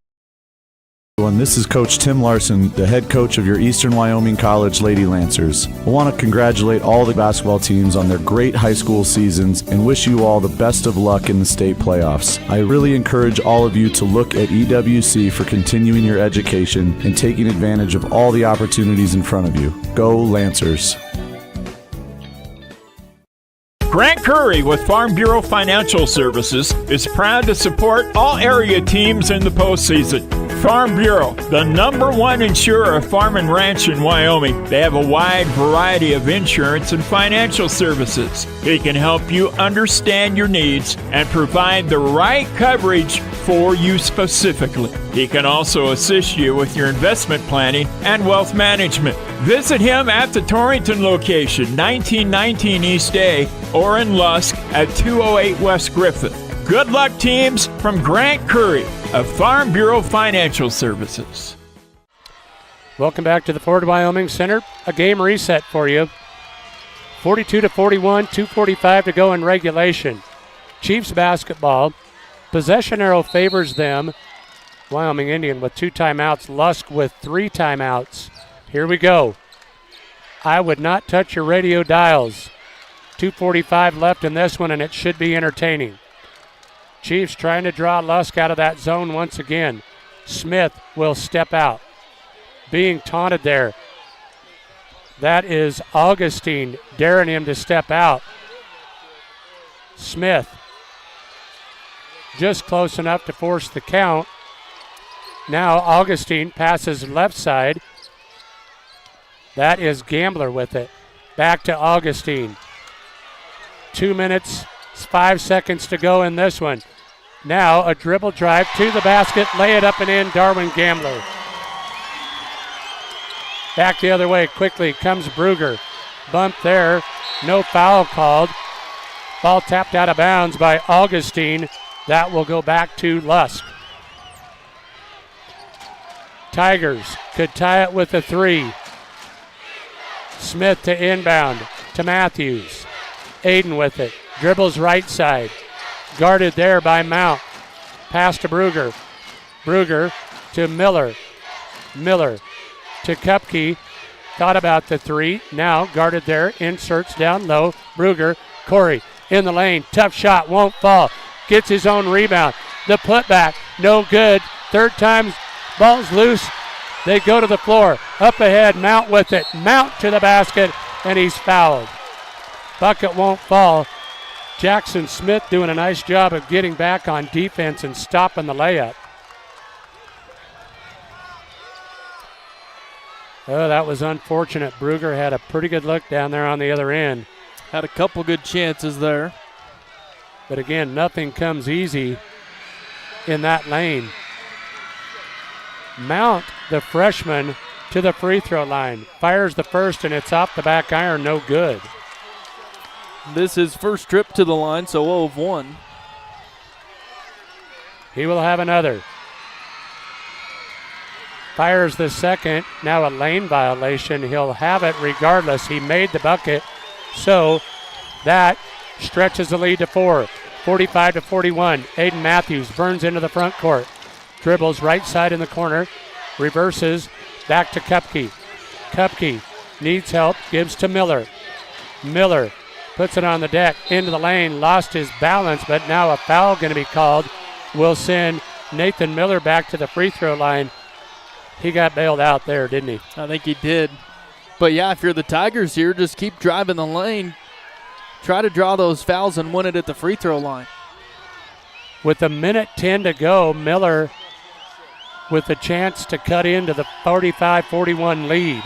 This is Coach Tim Larson, the head coach of your Eastern Wyoming College Lady Lancers. I want to congratulate all the basketball teams on their great high school seasons and wish you all the best of luck in the state playoffs. I really encourage all of you to look at EWC for continuing your education and taking advantage of all the opportunities in front of you. Go Lancers! Grant Curry with Farm Bureau Financial Services is proud to support all area teams in the postseason. Farm Bureau, the #1 insurer of farm and ranch in Wyoming. They have a wide variety of insurance and financial services. He can help you understand your needs and provide the right coverage for you specifically. He can also assist you with your investment planning and wealth management. Visit him at the Torrington location, 1919 East A, or in Lusk at 208 West Griffith. Good luck, teams, from Grant Curry of Farm Bureau Financial Services. Welcome back to the Ford Wyoming Center. A game reset for you. 42-41, 2:45 to go in regulation. Chiefs basketball. Possession arrow favors them. Wyoming Indian with 2 timeouts. Lusk with 3 timeouts. Here we go. I would not touch your radio dials. 2:45 left in this one, and it should be entertaining. Chiefs trying to draw Lusk out of that zone once again. Smith will step out. Being taunted there. That is Augustine daring him to step out. Smith just close enough to force the count. Now Augustine passes left side. That is Gambler with it. Back to Augustine. 2 minutes, 5 seconds to go in this one. Now a dribble drive to the basket, lay it up and in, Darwin Gambler. Back the other way quickly comes Bruger. Bump there, no foul called. Ball tapped out of bounds by Augustine. That will go back to Lusk. Tigers could tie it with a 3. Smith to inbound to Matthews. Aiden with it. Dribbles right side. Guarded there by Mount. Pass to Bruger. Bruger to Miller. Miller to Kupke. Thought about the three. Now guarded there. Inserts down low. Bruger. Corey in the lane. Tough shot. Won't fall. Gets his own rebound. The putback. No good. Third time. Ball's loose. They go to the floor. Up ahead. Mount with it. Mount to the basket. And he's fouled. Bucket won't fall. Jackson Smith doing a nice job of getting back on defense and stopping the layup. Oh, that was unfortunate. Bruger had a pretty good look down there on the other end. Had a couple good chances there. But again, nothing comes easy in that lane. Mount, the freshman, to the free throw line. Fires the first, and it's off the back iron, no good. This is first trip to the line, so 0 of 1. He will have another. Fires the second. Now a lane violation. He'll have it regardless. He made the bucket, so that stretches the lead to 4. 45-41. Aiden Matthews burns into the front court. Dribbles right side in the corner. Reverses back to Kupke. Kupke needs help. Gives to Miller. Miller puts it on the deck. Into the lane. Lost his balance, but now a foul going to be called. Will send Nathan Miller back to the free throw line. He got bailed out there, didn't he? I think he did. But yeah, if you're the Tigers here, just keep driving the lane. Try to draw those fouls and win it at the free throw line. With a minute 10 to go, Miller with a chance to cut into the 45-41 lead.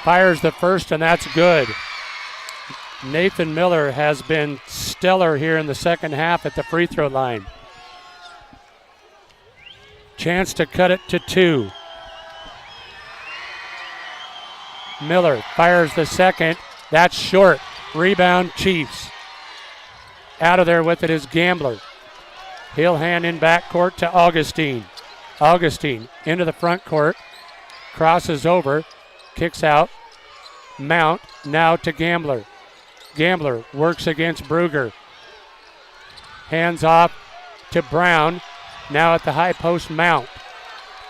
Fires the first, and that's good. Nathan Miller has been stellar here in the second half at the free throw line. Chance to cut it to 2. Miller fires the second. That's short. Rebound, Chiefs. Out of there with it is Gambler. He'll hand in backcourt to Augustine. Augustine into the front court. Crosses over. Kicks out. Mount now to Gambler. Gambler works against Bruger. Hands off to Brown. Now at the high post, Mount.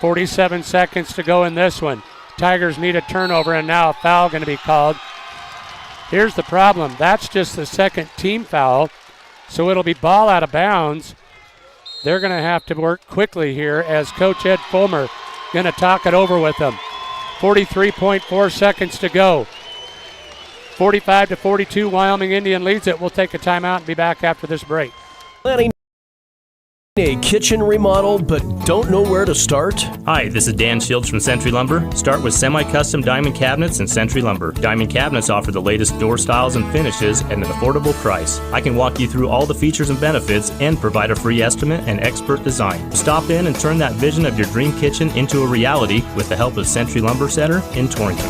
47 seconds to go in this one. Tigers need a turnover, and now a foul going to be called. Here's the problem. That's just the second team foul, so it'll be ball out of bounds. They're going to have to work quickly here as Coach Ed Fulmer going to talk it over with them. 43.4 seconds to go. 45-42, Wyoming Indian leads it. We'll take a timeout and be back after this break. Planning a kitchen remodel but don't know where to start? Hi, this is Dan Shields from Century Lumber. Start with semi-custom diamond cabinets and Century Lumber. Diamond cabinets offer the latest door styles and finishes at an affordable price. I can walk you through all the features and benefits and provide a free estimate and expert design. Stop in and turn that vision of your dream kitchen into a reality with the help of Century Lumber Center in Torrington.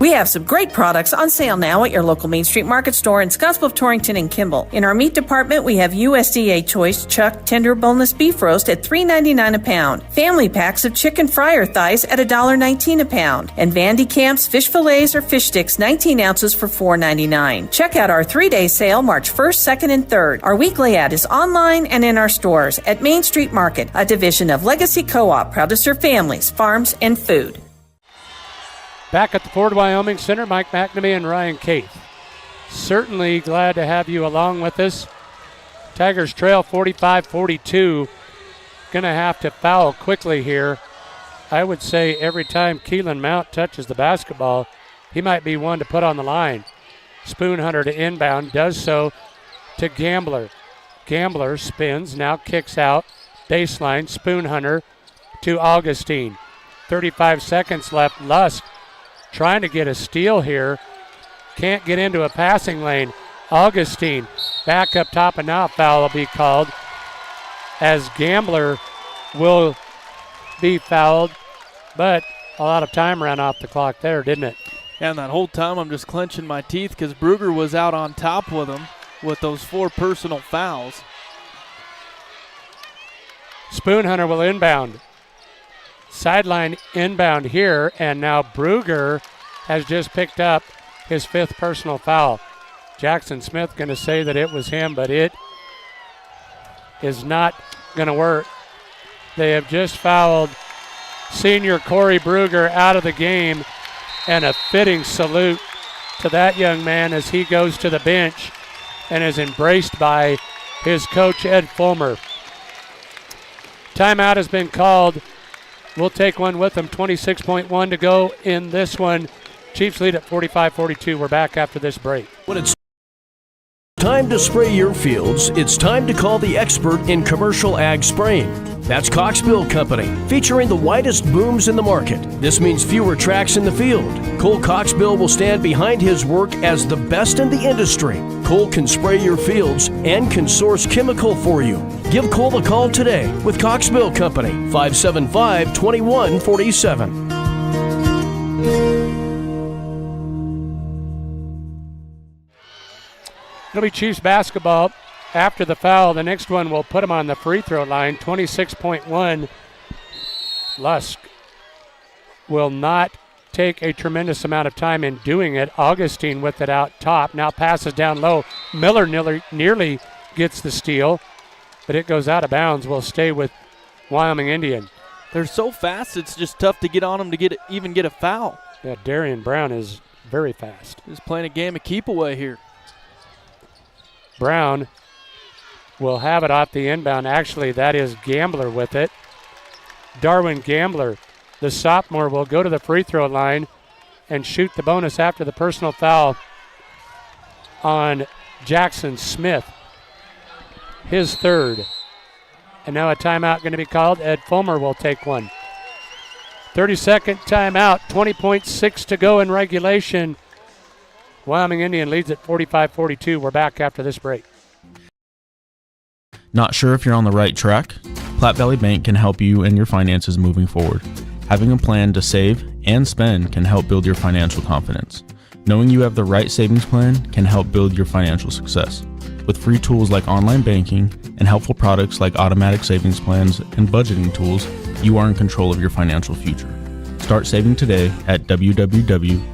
We have some great products on sale now at your local Main Street Market store in Scottsbluff, of Torrington, and Kimball. In our meat department, we have USDA choice chuck tender boneless beef roast at $3.99 a pound. Family packs of chicken fryer thighs at $1.19 a pound. And Vandy Camp's fish fillets or fish sticks 19 ounces for $4.99. Check out our 3-day sale March 1st, 2nd, and 3rd. Our weekly ad is online and in our stores at Main Street Market, a division of Legacy Co-op, proud to serve families, farms, and food. Back at the Ford Wyoming Center, Mike McNamee and Ryan Cates. Certainly glad to have you along with us. Tigers trail 45-42. Going to have to foul quickly here. I would say every time Keelan Mount touches the basketball, he might be one to put on the line. Spoonhunter to inbound, does so to Gambler. Gambler spins, now kicks out. Baseline, Spoonhunter to Augustine. 35 seconds left. Lusk trying to get a steal here. Can't get into a passing lane. Augustine back up top, and now a foul will be called as Gambler will be fouled, but a lot of time ran off the clock there, didn't it? And that whole time I'm just clenching my teeth because Bruger was out on top with him with those 4 personal fouls. Spoonhunter will inbound. Sideline inbound here, and now Bruger has just picked up his 5th personal foul. Jackson Smith going to say that it was him, but it is not going to work. They have just fouled senior Corey Bruger out of the game, and a fitting salute to that young man as he goes to the bench and is embraced by his coach, Ed Fulmer. Timeout has been called. We'll take one with them. 26.1 to go in this one. Chiefs lead at 45-42. We're back after this break. When it's time to spray your fields, it's time to call the expert in commercial ag spraying. That's Cox Bill Company, featuring the widest booms in the market. This means fewer tracks in the field. Cole Cox Bill will stand behind his work as the best in the industry. Cole can spray your fields and can source chemical for you. Give Cole a call today with Cox Bill Company, 575-2147. It'll be Chiefs basketball after the foul. The next one will put them on the free throw line. 26.1. Lusk will not take a tremendous amount of time in doing it. Augustine with it out top. Now passes down low. Miller nearly gets the steal, but it goes out of bounds. Will stay with Wyoming Indian. They're so fast, it's just tough to get on them to even get a foul. Yeah, Darian Brown is very fast. He's playing a game of keep away here. Brown will have it off the inbound. Actually, that is Gambler with it. Darwin Gambler, the sophomore, will go to the free throw line and shoot the bonus after the personal foul on Jackson Smith, his 3rd. And now a timeout going to be called. Ed Fulmer will take one. 30-second timeout, 20.6 to go in regulation. Wyoming Indian leads at 45-42. We're back after this break. Not sure if you're on the right track? Platte Valley Bank can help you and your finances moving forward. Having a plan to save and spend can help build your financial confidence. Knowing you have the right savings plan can help build your financial success. With free tools like online banking and helpful products like automatic savings plans and budgeting tools, you are in control of your financial future. Start saving today at www.pvbank.com.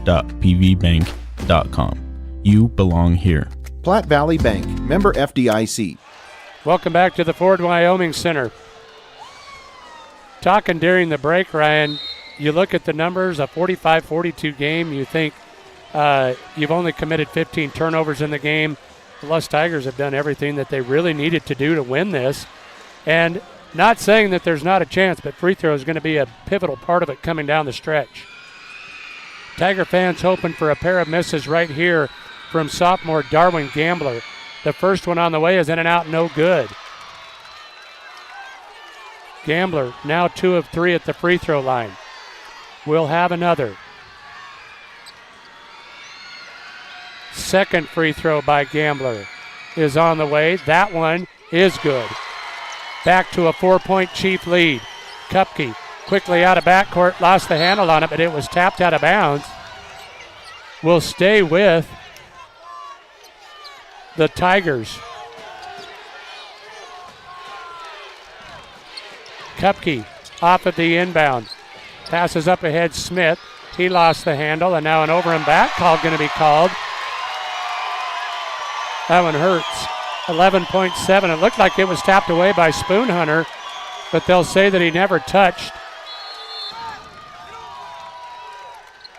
You belong here. Platte Valley Bank, member FDIC. Welcome back to the Ford Wyoming Center. Talking during the break, Ryan, you look at the numbers, a 45-42 game, you think you've only committed 15 turnovers in the game. The Lusk Tigers have done everything that they really needed to do to win this. And not saying that there's not a chance, but free throw is going to be a pivotal part of it coming down the stretch. Tiger fans hoping for a pair of misses right here from sophomore Darwin Gambler. The first one on the way is in and out, no good. Gambler now 2 of 3 at the free throw line. Will have another. Second free throw by Gambler is on the way. That one is good. Back to a 4-point Chief lead. Kupke quickly out of backcourt, lost the handle on it, but it was tapped out of bounds. Will stay with the Tigers. Kupke off of the inbound. Passes up ahead, Smith. He lost the handle, and now an over and back call going to be called. That one hurts. 11.7. It looked like it was tapped away by Spoonhunter, but they'll say that he never touched.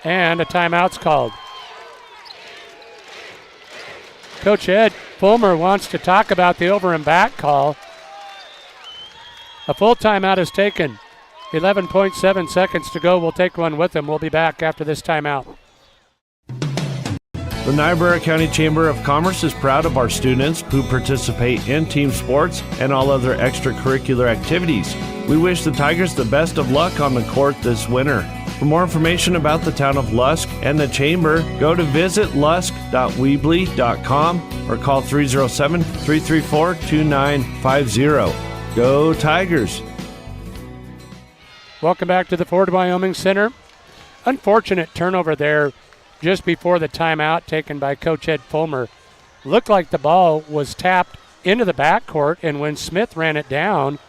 And a timeout's called. Coach Ed Fulmer wants to talk about the over and back call. A full timeout is taken. 11.7 seconds to go. We'll take one with him. We'll be back after this timeout. The Niobrara County Chamber of Commerce is proud of our students who participate in team sports and all other extracurricular activities. We wish the Tigers the best of luck on the court this winter. For more information about the town of Lusk and the Chamber, go to visitlusk.weebly.com or call 307-334-2950. Go Tigers! Welcome back to the Ford Wyoming Center. Unfortunate turnover there just before the timeout taken by Coach Ed Fulmer. Looked like the ball was tapped into the backcourt, and when Smith ran it down,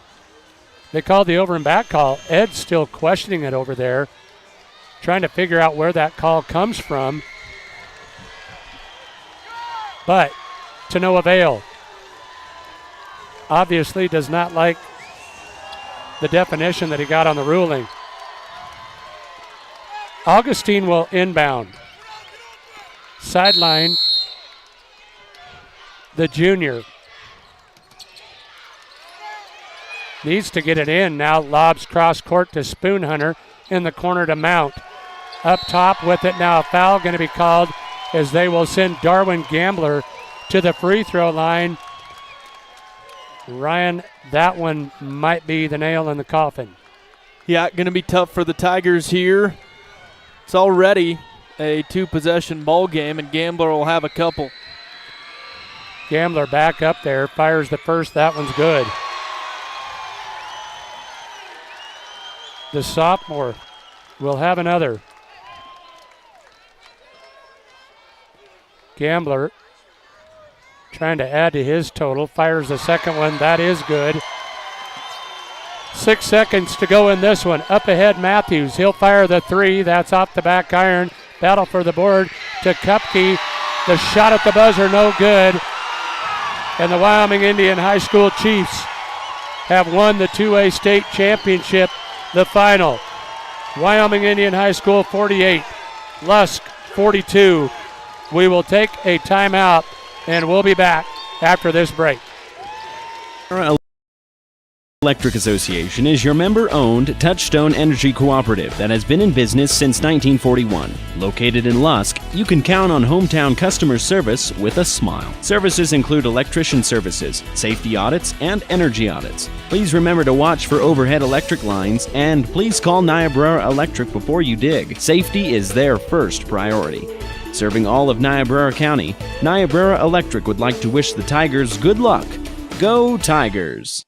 they called the over and back call. Ed's still questioning it over there, trying to figure out where that call comes from. but to no avail. Obviously does not like the definition that he got on the ruling. Augustine will inbound. Sideline, the junior. Needs to get it in. Now lobs cross court to Spoonhunter in the corner to Mount. Up top with it now. A foul going to be called as they will send Darwin Gambler to the free throw line. Ryan, that one might be the nail in the coffin. Yeah, going to be tough for the Tigers here. It's already a two-possession ball game, and Gambler will have a couple. Gambler back up there, fires the first. That one's good. The sophomore will have another. Gambler trying to add to his total, fires the second one. That is good. 6 seconds to go in this one. Up ahead, Matthews. He'll fire the three. That's off the back iron. Battle for the board to Kupke. The shot at the buzzer, no good. And the Wyoming Indian High School Chiefs have won the 2A state championship, the final. Wyoming Indian High School 48, Lusk 42. We will take a timeout, and we'll be back after this break. Electric Association is your member-owned Touchstone Energy Cooperative that has been in business since 1941. Located in Lusk, you can count on hometown customer service with a smile. Services include electrician services, safety audits, and energy audits. Please remember to watch for overhead electric lines, and please call Niobrara Electric before you dig. Safety is their first priority. Serving all of Niobrara County, Niobrara Electric would like to wish the Tigers good luck. Go Tigers!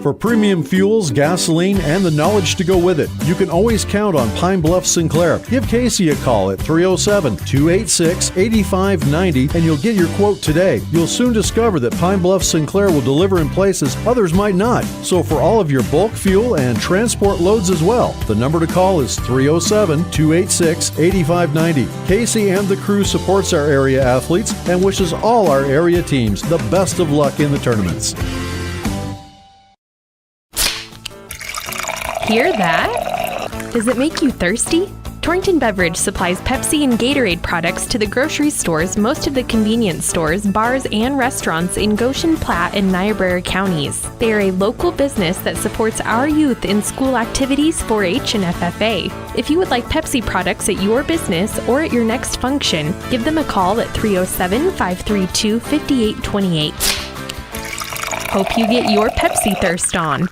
For premium fuels, gasoline, and the knowledge to go with it, you can always count on Pine Bluff Sinclair. Give Casey a call at 307-286-8590 and you'll get your quote today. You'll soon discover that Pine Bluff Sinclair will deliver in places others might not. So for all of your bulk fuel and transport loads as well, the number to call is 307-286-8590. Casey and the crew supports our area athletes and wishes all our area teams the best of luck in the tournaments. Hear that? Does it make you thirsty? Torrington Beverage supplies Pepsi and Gatorade products to the grocery stores, most of the convenience stores, bars, and restaurants in Goshen, Platte, and Niobrara counties. They are a local business that supports our youth in school activities, 4-H, and FFA. If you would like Pepsi products at your business or at your next function, give them a call at 307-532-5828. Hope you get your Pepsi thirst on.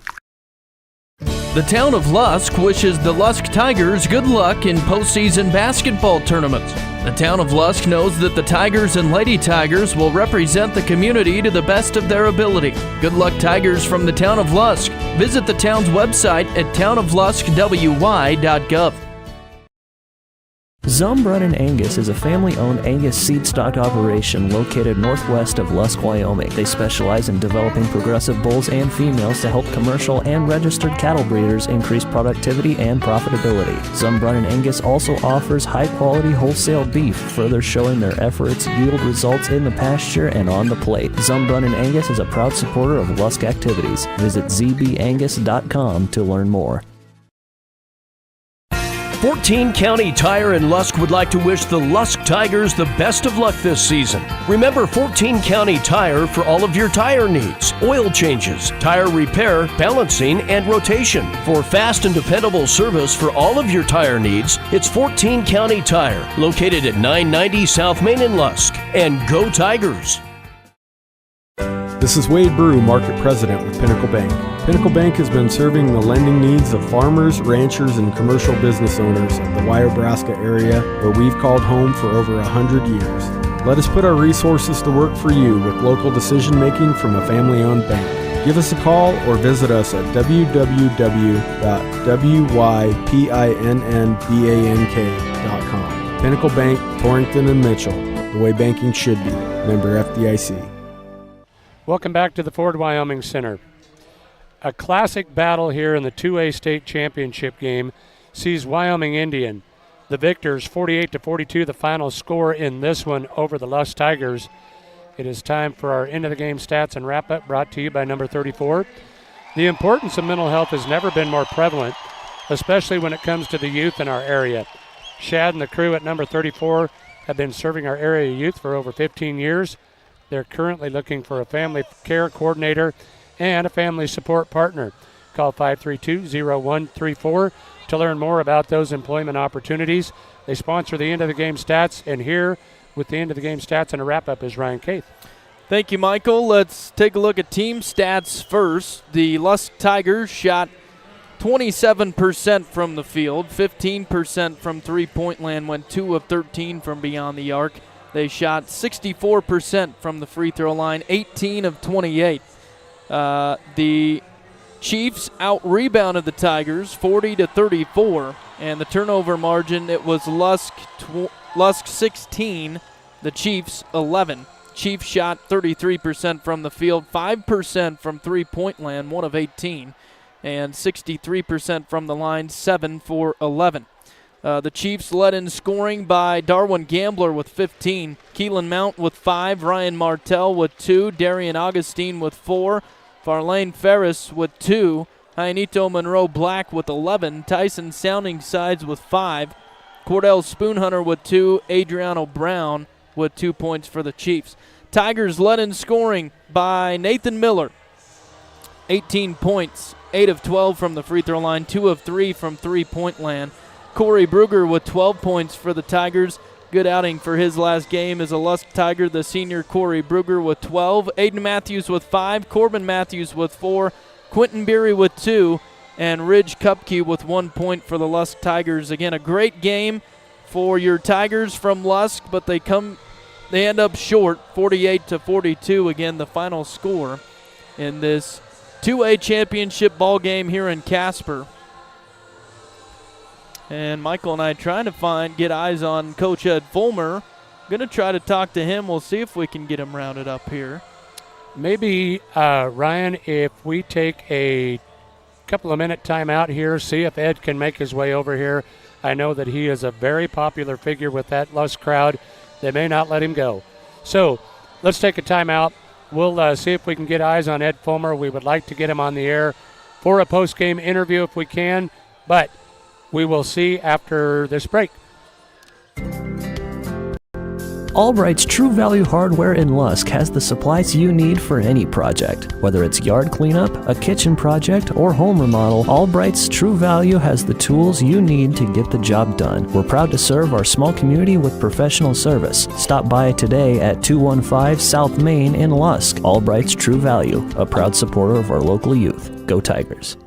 The town of Lusk wishes the Lusk Tigers good luck in postseason basketball tournaments. The town of Lusk knows that the Tigers and Lady Tigers will represent the community to the best of their ability. Good luck, Tigers, from the town of Lusk. Visit the town's website at townofluskwy.gov. Zumbrun & Angus is a family-owned Angus seed stock operation located northwest of Lusk, Wyoming. They specialize in developing progressive bulls and females to help commercial and registered cattle breeders increase productivity and profitability. Zumbrun & Angus also offers high-quality wholesale beef, further showing their efforts yield results in the pasture and on the plate. Zumbrun & Angus is a proud supporter of Lusk activities. Visit zbangus.com to learn more. 14 County Tire in Lusk would like to wish the Lusk Tigers the best of luck this season. Remember 14 County Tire for all of your tire needs, oil changes, tire repair, balancing, and rotation. For fast and dependable service for all of your tire needs, it's 14 County Tire, located at 990 South Main in Lusk. And go Tigers! This is Wade Brew, Market President with Pinnacle Bank. Pinnacle Bank has been serving the lending needs of farmers, ranchers, and commercial business owners of the Wyoming area, where we've called home for over 100 years. Let us put our resources to work for you with local decision-making from a family-owned bank. Give us a call or visit us at www.wypinnbank.com. Pinnacle Bank, Torrington and Mitchell, the way banking should be. Member FDIC. Welcome back to the Ford Wyoming Center. A classic battle here in the 2A state championship game sees Wyoming Indian the victors 48-42, the final score in this one over the Lusk Tigers. It is time for our end of the game stats and wrap up, brought to you by number 34. The importance of mental health has never been more prevalent, especially when it comes to the youth in our area. Shad and the crew at number 34 have been serving our area youth for over 15 years. They're currently looking for a family care coordinator and a family support partner. Call 532-0134 to learn more about those employment opportunities. They sponsor the end of the game stats, and here with the end of the game stats and a wrap up is Ryan Caith. Thank you, Michael. Let's take a look at team stats first. The Lusk Tigers shot 27% from the field, 15% from three-point land, went 2 of 13 from beyond the arc. They shot 64% from the free throw line, 18 of 28. The Chiefs out-rebounded the Tigers 40-34, and the turnover margin, it was Lusk 16, the Chiefs 11. Chiefs shot 33% from the field, 5% from three-point land, 1 of 18, and 63% from the line, 7 for 11. The Chiefs led in scoring by Darwin Gambler with 15, Keelan Mount with 5, Ryan Martell with 2, Darian Augustine with 4, Farlane Ferris with 2, Jainito Monroe Black with 11, Tyson Sounding Sides with 5, Cordell Spoonhunter with 2, Adriano Brown with 2 points for the Chiefs. Tigers led in scoring by Nathan Miller, 18 points, 8 of 12 from the free throw line, 2 of 3 from three-point land. Corey Brugger with 12 points for the Tigers. Good outing for his last game as a Lusk Tiger, the senior Corey Brugger with 12, Aiden Matthews with 5, Corbin Matthews with 4, Quentin Beery with 2, and Ridge Kupke with 1 point for the Lusk Tigers. Again, a great game for your Tigers from Lusk, but they end up short, 48-42. Again, the final score in this 2A championship ball game here in Casper. And Michael and I trying to get eyes on Coach Ed Fulmer. Going to try to talk to him. We'll see if we can get him rounded up here. Maybe, Ryan, if we take a couple of minute timeout here, see if Ed can make his way over here. I know that he is a very popular figure with that Lusk crowd. They may not let him go. So let's take a timeout. We'll see if we can get eyes on Ed Fulmer. We would like to get him on the air for a post-game interview if we can, but we will see after this break. Albright's True Value Hardware in Lusk has the supplies you need for any project. Whether it's yard cleanup, a kitchen project, or home remodel, Albright's True Value has the tools you need to get the job done. We're proud to serve our small community with professional service. Stop by today at 215 South Main in Lusk. Albright's True Value, a proud supporter of our local youth. Go Tigers.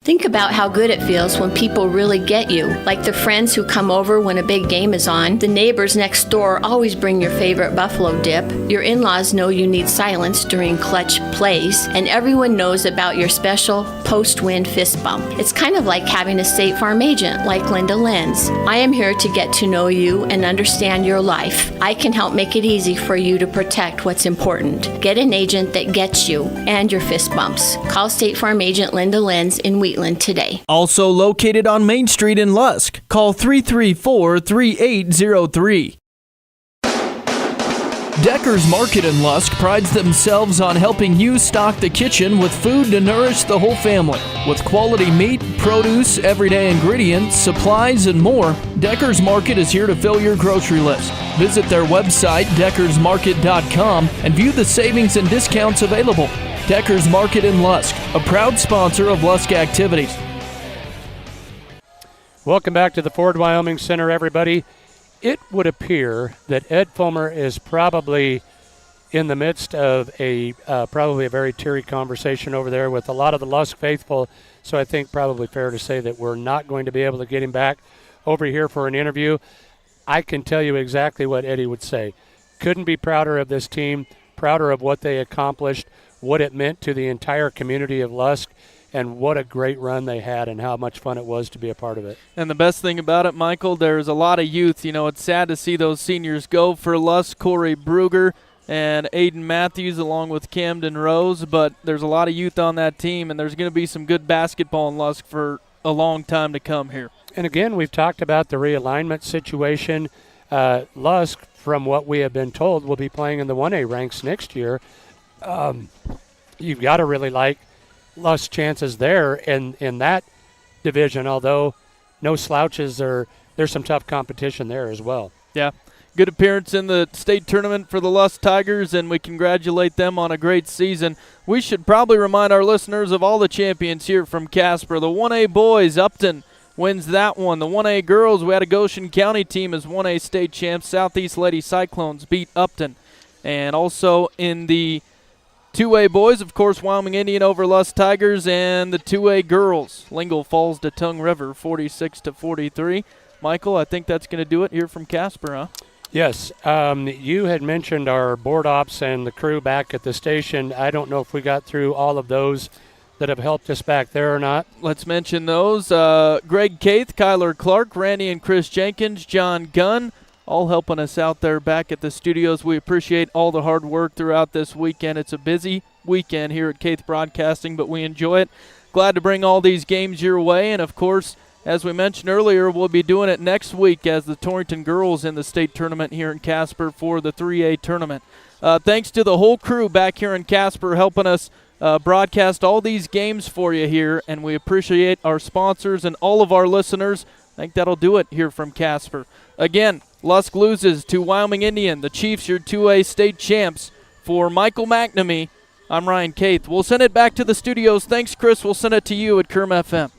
Think about how good it feels when people really get you, like the friends who come over when a big game is on. The neighbors next door always bring your favorite buffalo dip. Your in-laws know you need silence during clutch plays, and everyone knows about your special post-win fist bump. It's kind of like having a State Farm agent like Linda Lenz. I am here to get to know you and understand your life. I can help make it easy for you to protect what's important. Get an agent that gets you and your fist bumps. Call State Farm agent Linda Lenz in Wheatland today. Also located on Main Street in Lusk. Call 334-3803. Decker's Market in Lusk prides themselves on helping you stock the kitchen with food to nourish the whole family. With quality meat, produce, everyday ingredients, supplies, and more, Decker's Market is here to fill your grocery list. Visit their website, deckersmarket.com, and view the savings and discounts available. Decker's Market in Lusk, a proud sponsor of Lusk activities. Welcome back to the Ford Wyoming Center, everybody. It would appear that Ed Fulmer is probably in the midst of probably a very teary conversation over there with a lot of the Lusk faithful, so I think probably fair to say that we're not going to be able to get him back over here for an interview. I can tell you exactly what Eddie would say. Couldn't be prouder of this team, prouder of what they accomplished, what it meant to the entire community of Lusk, and what a great run they had and how much fun it was to be a part of it. And the best thing about it, Michael, there's a lot of youth. You know, it's sad to see those seniors go. For Lusk, Corey Brugger and Aiden Matthews along with Camden Rose, but there's a lot of youth on that team, and there's going to be some good basketball in Lusk for a long time to come here. And again, we've talked about the realignment situation. Lusk, from what we have been told, will be playing in the 1A ranks next year. You've got to really like Lusk's chances there in that division, although no slouches, there's some tough competition there as well. Yeah. Good appearance in the state tournament for the Lusk Tigers, and we congratulate them on a great season. We should probably remind our listeners of all the champions here from Casper. The 1A boys, Upton wins that one. The 1A girls, we had a Goshen County team as 1A state champs. Southeast Lady Cyclones beat Upton. And also in the 2A boys, of course, Wyoming Indian over Lusk Tigers, and the 2A girls, Lingle falls to Tongue River 46-43. Michael, I think that's going to do it here from Casper, huh? Yes. You had mentioned our board ops and the crew back at the station. I don't know if we got through all of those that have helped us back there or not. Let's mention those. Greg Caith, Kyler Clark, Randy and Chris Jenkins, John Gunn, all helping us out there back at the studios. We appreciate all the hard work throughout this weekend. It's a busy weekend here at Caith Broadcasting, but we enjoy it. Glad to bring all these games your way, and of course, as we mentioned earlier, we'll be doing it next week as the Torrington girls in the state tournament here in Casper for the 3A tournament. Thanks to the whole crew back here in Casper helping us broadcast all these games for you here, and we appreciate our sponsors and all of our listeners. I think that'll do it here from Casper. Again, Lusk loses to Wyoming Indian. The Chiefs, your 2A state champs. For Michael McNamee, I'm Ryan Caith. We'll send it back to the studios. Thanks, Chris. We'll send it to you at Kerm FM.